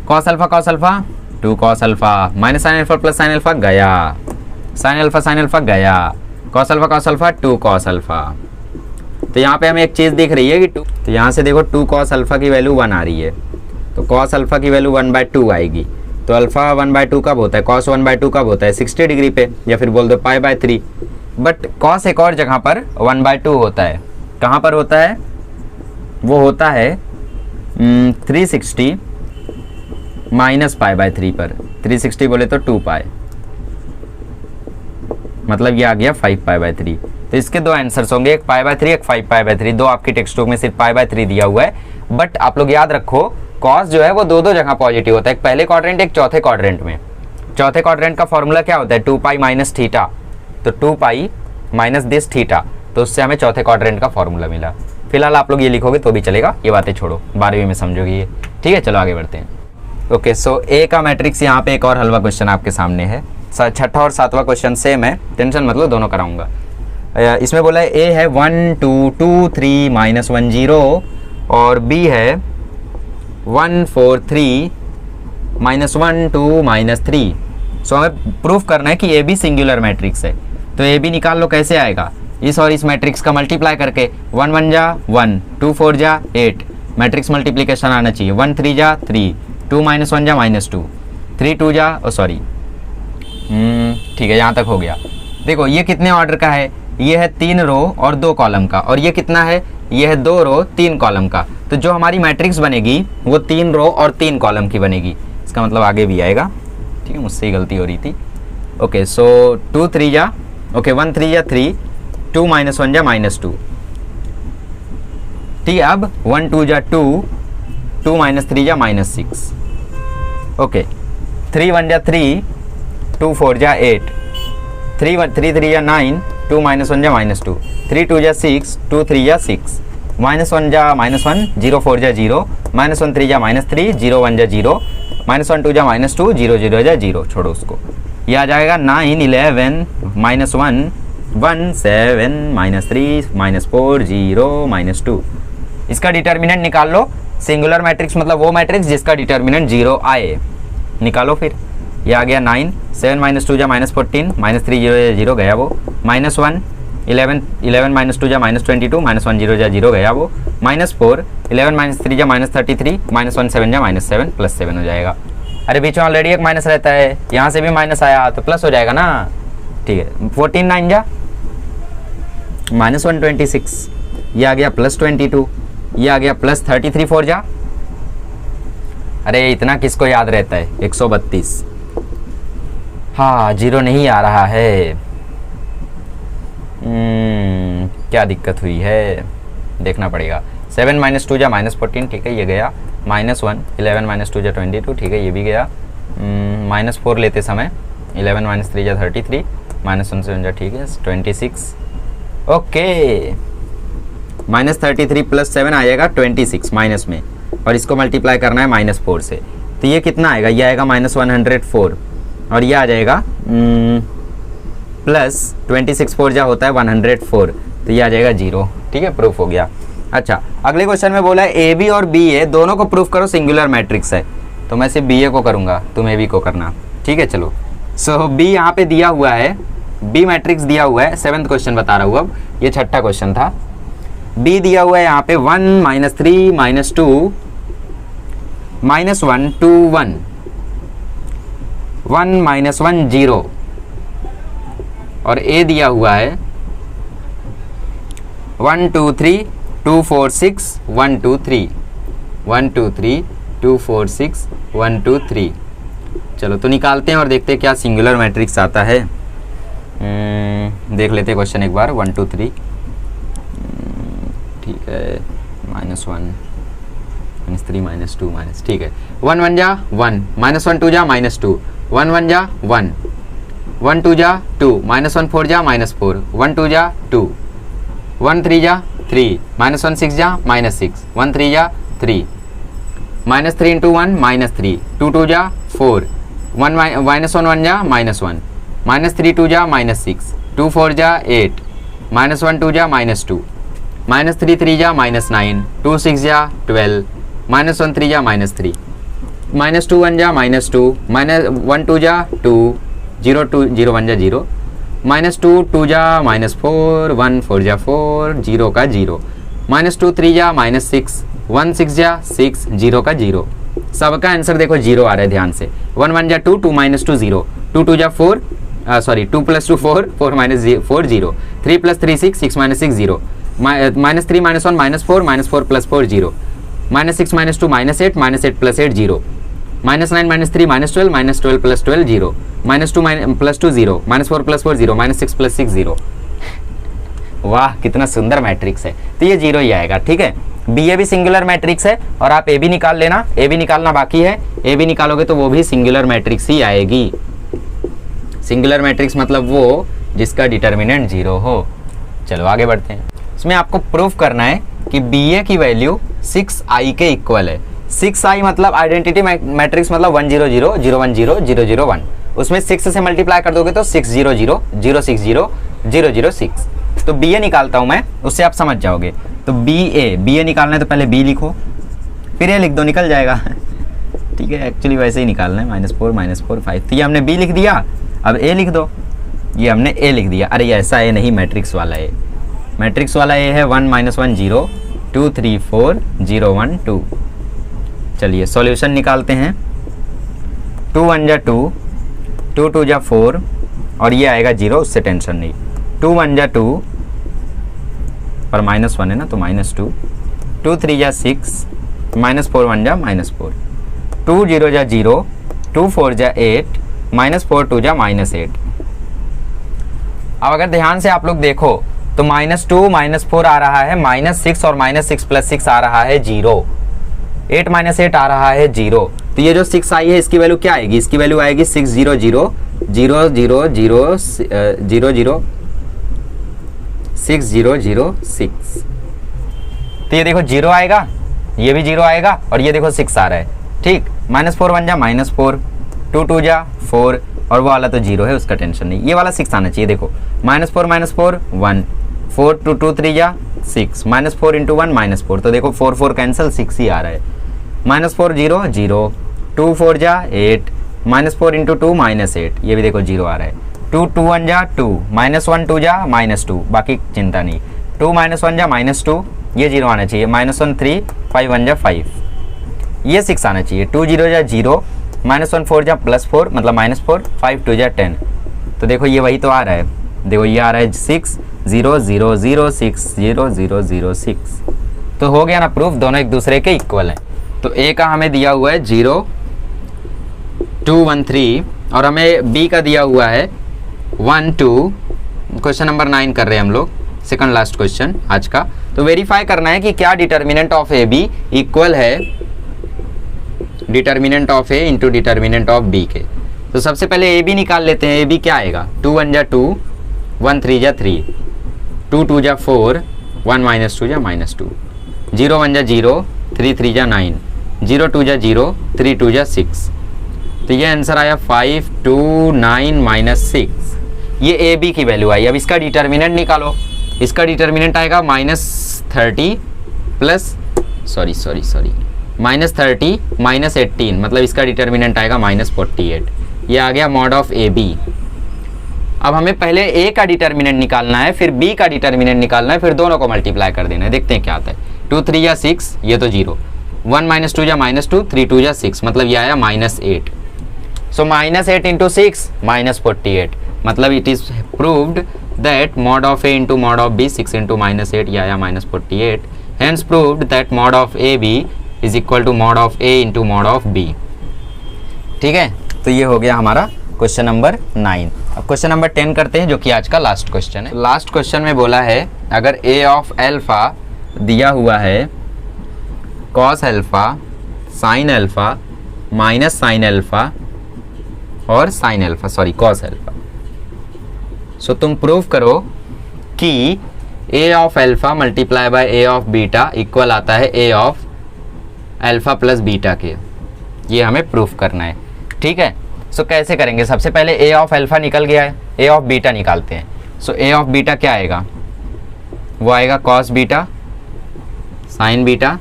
Cos alpha 2 cos alpha minus sine alpha plus sine alpha गया, साइन अल्फा गया, कॉस अल्फा 2 कॉस अल्फा। तो यहाँ पे हमें एक चीज़ दिख रही है कि 2, तो यहाँ से देखो 2 कॉस अल्फा की वैल्यू 1 आ रही है, तो कॉस अल्फा की वैल्यू 1/2 आएगी। तो अल्फा 1/2 कब होता है, कॉस 1/2 कब होता है, 60 डिग्री पे, या फिर बोल दो π/3। बट कॉस एक और जगह पर 1/2 होता है, कहाँ पर होता है, वो होता है 360 माइनस π/3 पर। 360 बोले तो 2π, मतलब ये आ गया 5π/3। तो इसके दो आंसर्स होंगे, एक π/3 एक 5π/3। दो आपकी टेक्स्ट बुक में सिर्फ π/3 दिया हुआ है, बट आप लोग याद रखो कॉस जो है वो दो जगह पॉजिटिव होता है, एक पहले क्वाड्रेंट एक चौथे क्वाड्रेंट में। चौथे क्वाड्रेंट का फॉर्मूला क्या होता है, 2π माइनस थीटा, तो 2π माइनस दिस थीटा, तो उससे हमें चौथे क्वाड्रेंट का फॉर्मूला मिला। फिलहाल आप लोग ये लिखोगे तो भी चलेगा, ये बातें छोड़ो, 12वीं में समझोगे ये। ठीक है, चलो आगे बढ़ते हैं। ओके, सो ए का मैट्रिक्स यहाँ पे एक और हलवा क्वेश्चन आपके सामने है। छठा और सातवां क्वेश्चन सेम है, टेंशन मतलब दोनों कराऊंगा। इसमें बोला है ए है 1 2 2 3 माइनस 1 0 और बी है 1 4 3 माइनस 1 2 माइनस 3। सो हमें प्रूफ करना है कि ए बी सिंगुलर मैट्रिक्स है। तो ए बी निकाल लो, कैसे आएगा, इस और इस मैट्रिक्स का मल्टीप्लाई करके, 1 1 जा 1, 2 4 जा 8, मैट्रिक्स मल्टीप्लिकेशन आना चाहिए, 1 3 जा 3, 2 माइनस 1 जा -2, 3 2 जा सॉरी ठीक है, यहाँ तक हो गया। देखो ये कितने ऑर्डर का है, ये है 3 रो और 2 कॉलम का, और ये कितना है, ये है 2 रो 3 कॉलम का। तो जो हमारी मैट्रिक्स बनेगी वो 3 रो और 3 कॉलम की बनेगी। इसका मतलब आगे भी आएगा, ठीक है, मुझसे ही गलती हो रही थी। ओके, सो 2 3 जा, ओके 1 3 जा 3, 2 माइनस 1 जा -2, ठीक है। अब 1 2 जा 2, 2 माइनस 3 जा -6, ओके 3 1 जा 3, 2 4 जा 8, 3 3 जा 9, 2 -1 जा -2, 3 2 जा 6, 2 3 जा 6, -1 जा -1, 0 4 जा 0, -1 3 जा -3, 0 1 जा 0, -1 2 जा -2, 0 0 जा 0, छोड़ो उसको। ये आ जाएगा 9 11 -1 1 7 -3 -4 0 -2। इसका डिटर्मिनेंट निकाल लो। सिंगुलर मैट्रिक्स मतलब वो मैट्रिक्स जिसका डिटर्मिनेंट 0 आए, निकालो फिर। ये आ गया 9 7 -2 जा -14, -3 0 0 गया वो, -1 11 11 -2 जा -22, -1 0 जा 0 गया वो, -4 11 -3 जा -33, -1 7 जा -7 +7 हो जाएगा। अरे बीच में ऑलरेडी एक माइनस रहता है, यहाँ से भी माइनस आया तो प्लस हो जाएगा ना, ठीक है। 14 9 जा -126, ये आ गया +22, ये आ गया +33 4 जा, अरे इतना किसको याद रहता है, 132। हाँ 0 नहीं आ रहा है, क्या दिक्कत हुई है देखना पड़ेगा। 7 -2 जा -14, ठीक है ये गया, -1 11 -2 जा 22, ठीक है ये भी गया, -4 लेते समय 11 -3 जा 33, -1 7 जा, ठीक है 26, ओके। -33 +7 आएगा 26 माइनस में, और इसको मल्टीप्लाई करना है -4 से, तो ये कितना आएगा, ये आएगा -104, और ये आ जाएगा +26 4 जा होता है 104, तो ये आ जाएगा 0, ठीक है प्रूफ हो गया। अच्छा अगले क्वेश्चन में बोला है ए बी और बी ए दोनों को प्रूफ करो सिंगुलर मैट्रिक्स है, तो मैं सिर्फ बी ए को करूँगा, तुम ए बी को करना, ठीक है। चलो सो बी यहाँ पे दिया हुआ है, बी मैट्रिक्स दिया हुआ है, 7th क्वेश्चन बता रहा हूँ अब, ये 6ठा क्वेश्चन था। बी दिया हुआ है यहाँ पे 1 -3 -2 -1 2 1 1 -1 0, और ए दिया हुआ है 1 2 3 2 4 6 1 2 3 1 2 3 2 4 6 1 2 3। चलो तो निकालते हैं और देखते हैं क्या सिंगुलर मैट्रिक्स आता है। देख लेते हैं क्वेश्चन एक बार। 1 2 3, ठीक है, -1 -3 -2 ठीक है। 1 1 जा 1, -1 2 जा -2, 1 1 जा 1, 1 2 जा 2, -1 4 जा -4, 1 2 जा 2, 1 3 जा 3, -1 6 जा -6, 1 3 जा 3, -3 × 1 -3, 2 2 जा 4, 1 -1 जा -1, -3 2 जा -6, 2 4 जा 8, -1 2 जा -2, -3 3 जा -9, 2 6 जा 12, -1 3 जा -3, -2 1 जा -2, -1 2 जा 2, 0 2 0 1 जा 0, -2 2 जा -4, 1 4 जा 4, 0 का 0, -2 3 जा -6, 1 6 जा 6, 0 का 0। सबका आंसर देखो 0 आ रहा है, ध्यान से। 1 1 जा 2, 2 -2 0, 2 2 जा 4, सॉरी 2 + 2 4, 4 - 4 0, 3 + 3 6, 6 - 6 0, -3 -1 -4, -4 + 4 0, -6 -2 -8, -8 + 8 0, -9 -3 -12, -12 + 12 0, -2 + 2 0, -4 + 4 0, -6 + 6 0। वाह कितना सुंदर मैट्रिक्स है, तो ये 0 ही आएगा, ठीक है। बी ए भी सिंगुलर मैट्रिक्स है, और आप ए भी निकाल लेना, ए भी निकालना बाकी है। ए भी निकालोगे तो वो भी सिंगुलर मैट्रिक्स ही आएगी। सिंगुलर मैट्रिक्स मतलब वो जिसका डिटर्मिनेंट 0 हो। चलो आगे बढ़ते हैं। इसमें आपको प्रूफ करना है कि बी ए की वैल्यू 6i के इक्वल है। 6i मतलब आइडेंटिटी मैट्रिक्स मतलब 1 0 0 0 1 0 0 0 1, उसमें 6 से मल्टीप्लाई कर दोगे तो 6 0 0 0 6 0 0 0 6। तो बी ए निकालता हूं मैं, उससे आप समझ जाओगे। तो बी ए निकालना है तो पहले बी लिखो, फिर ए लिख दो, निकल जाएगा। ठीक है, एक्चुअली वैसे ही निकालना है, -4 -4 5। तो ये हमने बी लिख दिया, अब ए लिख दो, ये हमने ए लिख दिया। अरे ऐसा ए नहीं, मैट्रिक्स वाला ए। मैट्रिक्स वाला ए है 1 -1 0 2 3 4 0 1 2। चलिए सॉल्यूशन निकालते हैं। 2 1 जा 2, 2 2 जा 4, और ये आएगा 0, उससे टेंशन नहीं। 2 1 जा 2, पर -1 है ना तो -2, 2 3 जा 6, -4 1 जा -4, 2 0 जा 0, 2 4 जा 8, -4 2 जा -8। अब अगर ध्यान से आप लोग देखो तो -2 -4 आ रहा है -6, और -6 + 6 आ रहा है 0, 8 -8 आ रहा है 0। तो ये जो 6 आई है इसकी वैल्यू क्या आएगी? इसकी वैल्यू आएगी 6 0 0 0 0 0 0 0 6006। तो ये देखो 0 आएगा, ये भी 0 आएगा और ये देखो 6 आ रहा है, ठीक। -4 1 जा -4, 2 2 जा 4 और वो वाला तो 0 है, उसका टेंशन नहीं। ये वाला 6 आना चाहिए, देखो -4 1, 4 2 2 3 जा 6, -4 × 1 -4, तो देखो 4 4 कैंसिल, 6 ही आ रहा है। -4 0 0, 2 4 जा 8, -4 × 2 -8, ये भी देखो 0 आ रहा है। 2 2 1 जा 2, -1 2 जा -2, बाकी चिंता नहीं। 2 -1 जा -2, ये 0 आना चाहिए। -1 3, 5 1 जा 5, ये 6 आना चाहिए। 2 0 जा 0, -1 4 जा +4 मतलब -4, 5 2 जा 10, तो देखो ये वही तो आ रहा है। देखो ये आ रहा है 6 0 0 0 6 0 0 0 6। तो हो गया ना प्रूफ, दोनों एक दूसरे के इक्वल हैं। तो ए का हमें दिया हुआ है 0 2 1 3 और हमें बी का दिया हुआ है 1 2। क्वेश्चन नंबर 9 कर रहे हैं हम लोग, सेकंड लास्ट क्वेश्चन आज का। तो वेरीफाई करना है कि क्या determinant of A B equal है determinant of A into determinant of B के। तो सबसे पहले ए बी निकाल लेते हैं। ए बी क्या आएगा, 2 1 जा 2, 1 3 जा 3, 2 2 जा 4, 1 -2 जा -2, 0 1 जा 0, 3 3 जा 9, 0 2 जा 0, 3 2 जा 6। तो ये आंसर आया 5 2 9 -6। ये ए बी की वैल्यू आई। अब इसका डिटर्मिनेंट निकालो। इसका डिटर्मिनेंट आएगा -30 प्लस -30 -18, मतलब इसका डिटर्मिनेंट आएगा -48। ये आ गया मॉड ऑफ ए बी। अब हमें पहले ए का डिटर्मिनेंट निकालना है, फिर बी का डिटर्मिनेंट निकालना है, फिर दोनों को मल्टीप्लाई कर देना है। देखते हैं क्या आता है। 2 3 या 6, ये तो 0, 1 -2 जा -2, 3 2 जा 6, मतलब ये आया -8। सो -8 × 6 -48, मतलब it is proved that mod of A into mod of B 6 × -8, ये आया -48। Hence proved that mod of A B is equal to mod of A into mod of B. ठीक है, तो ये हो गया हमारा क्वेश्चन नंबर 9। अब क्वेश्चन नंबर 10 करते हैं, जो कि आज का लास्ट क्वेश्चन है। लास्ट क्वेश्चन में बोला है अगर ए ऑफ एल्फा दिया हुआ है cos alpha, sine alpha, minus sine alpha और sine alpha, sorry cos alpha. So तुम प्रूव करो कि A of alpha multiply by A of beta equal आता है A of alpha plus beta के। ये हमें प्रूफ करना है, ठीक है। सो कैसे करेंगे, सबसे पहले ए ऑफ एल्फा निकल गया है, ए ऑफ बीटा निकालते हैं। सो ए ऑफ बीटा क्या आएगा, वो आएगा cos beta sine beta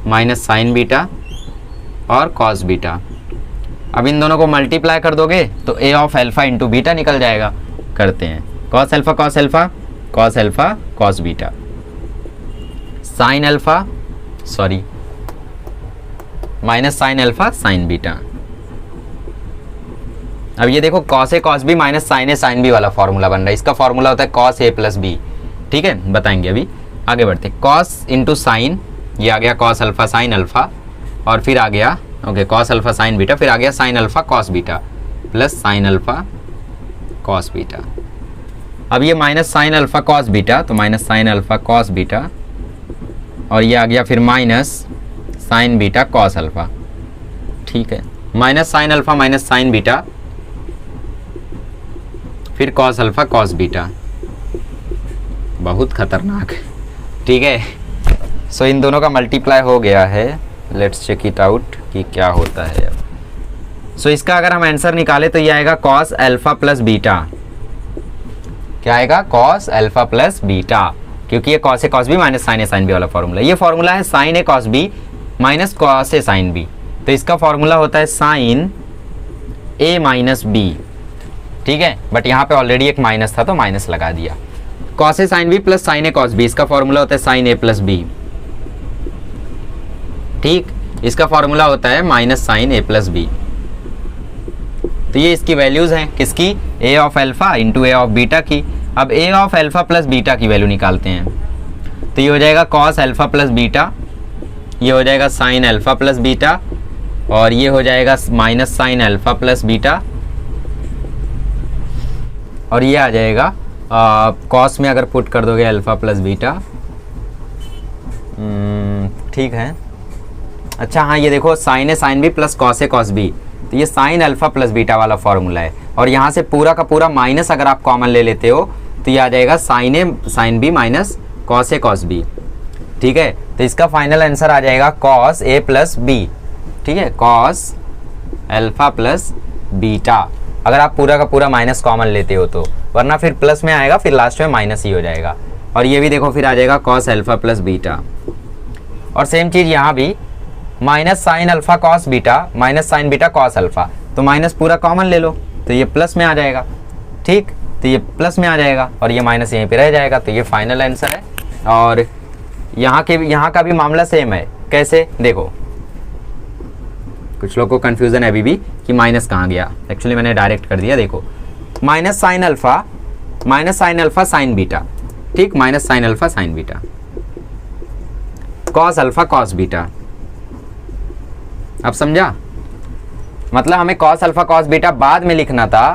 minus sine beta और कॉस बीटा। अब इन दोनों को मल्टीप्लाई कर दोगे तो ए ऑफ एल्फा इंटू बीटा निकल जाएगा। करते हैं, cos alpha cos alpha, cos alpha cos beta, sign alpha sorry minus sine alpha sign beta. अब ये देखो cos A cos B minus sine A sine B वाला फॉर्मूला बन रहा है। इसका फॉर्मूला होता है कॉस ए प्लस बी, ठीक है, बताएंगे अभी, आगे बढ़ते। कॉस इंटू साइन, ये आ गया कॉस अल्फा साइन अल्फा, और फिर आ गया okay cos alpha sine beta, फिर आ गया sine alpha cos beta plus sine alpha cos beta. अब ये minus sine alpha cos beta, तो minus sine alpha cos beta, और ये आ गया फिर minus sine beta cos alpha, ठीक है, minus sine alpha minus sine beta, फिर कॉस अल्फा कॉस बीटा। बहुत खतरनाक, ठीक है। सो इन दोनों का मल्टीप्लाई हो गया है, लेट्स चेक इट आउट कि क्या होता है अब। सो इसका अगर हम आंसर निकाले तो ये आएगा कॉस अल्फा प्लस बीटा। क्या आएगा, कॉस अल्फा प्लस बीटा, क्योंकि ये cos A cos B minus sine A sine B वाला फॉर्मूला। ये फॉर्मूला है sign A cos B minus cos A sine B, तो इसका फॉर्मूला होता है साइन ए माइनस बी, ठीक है। बट यहाँ पे ऑलरेडी एक माइनस था तो माइनस लगा दिया। Cos A sine B plus sign A cos B, इसका फॉर्मूला होता है साइन ए प्लस बी, ठीक। इसका फॉर्मूला होता है minus sine A plus B. तो ये इसकी वैल्यूज हैं, किसकी, A of alpha into A of beta की। अब A of alpha plus beta की वैल्यू निकालते हैं, तो ये हो जाएगा कॉस एल्फा प्लस बीटा, ये हो जाएगा साइन एल्फा प्लस बीटा, और ये हो जाएगा minus sine alpha plus beta, और ये आ जाएगा कॉस में अगर पुट कर दोगे अल्फा प्लस बीटा, ठीक है। अच्छा हाँ, ये देखो sign A sine B plus cos A cos B, तो ये साइन अल्फा प्लस बीटा वाला फॉर्मूला है। और यहाँ से पूरा का पूरा माइनस अगर आप कॉमन ले लेते हो तो ये आ जाएगा sign A sine B minus cos A cos B. ठीक है, तो इसका फाइनल आंसर आ जाएगा कॉस ए प्लस बी। ठीक है, कॉस अल्फा प्लस बीटा, अगर आप पूरा का पूरा माइनस कॉमन लेते हो तो, वरना फिर प्लस में आएगा फिर लास्ट में माइनस ही हो जाएगा। और ये भी देखो फिर आ जाएगा कॉस अल्फा प्लस बीटा। और सेम चीज़ यहाँ भी minus sine alpha cos beta minus sine beta cos alpha, तो माइनस पूरा कॉमन ले लो तो ये प्लस में आ जाएगा। ठीक, तो ये प्लस में आ जाएगा और ये माइनस यहीं पे रह जाएगा, तो ये फाइनल आंसर है। और यहाँ का भी मामला सेम है। कैसे, देखो कुछ लोग को कंफ्यूजन है अभी भी कि माइनस कहाँ गया, एक्चुअली मैंने डायरेक्ट कर दिया। देखो minus sine alpha sine beta, ठीक, minus sine alpha sine beta, cos alpha cos beta. अब समझा, मतलब हमें कॉस अल्फा कॉस बीटा बाद में लिखना था,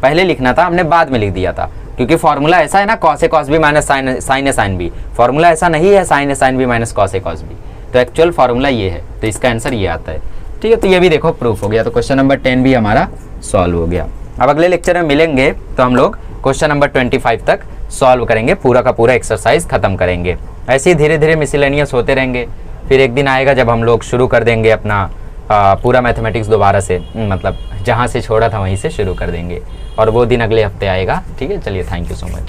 पहले लिखना था, हमने बाद में लिख दिया था, क्योंकि फॉर्मूला ऐसा है ना, cos A cos B minus sine A sine B. Formula ऐसा नहीं है sign A sine B minus cos A cos B, तो एक्चुअल फॉर्मूला ये है, तो इसका आंसर ये आता है। ठीक है, तो ये भी देखो प्रूफ हो गया, तो क्वेश्चन नंबर 10 भी हमारा सॉल्व हो गया। अब अगले लेक्चर में मिलेंगे तो हम लोग क्वेश्चन नंबर 25 तक सॉल्व करेंगे, पूरा का पूरा एक्सरसाइज खत्म करेंगे। ऐसे ही धीरे धीरे मिसलेनियस होते रहेंगे, फिर एक दिन आएगा जब हम लोग शुरू कर देंगे अपना पूरा मैथमेटिक्स दोबारा से, मतलब जहाँ से छोड़ा था वहीं से शुरू कर देंगे, और वो दिन अगले हफ्ते आएगा। ठीक है, चलिए, थैंक यू सो मच।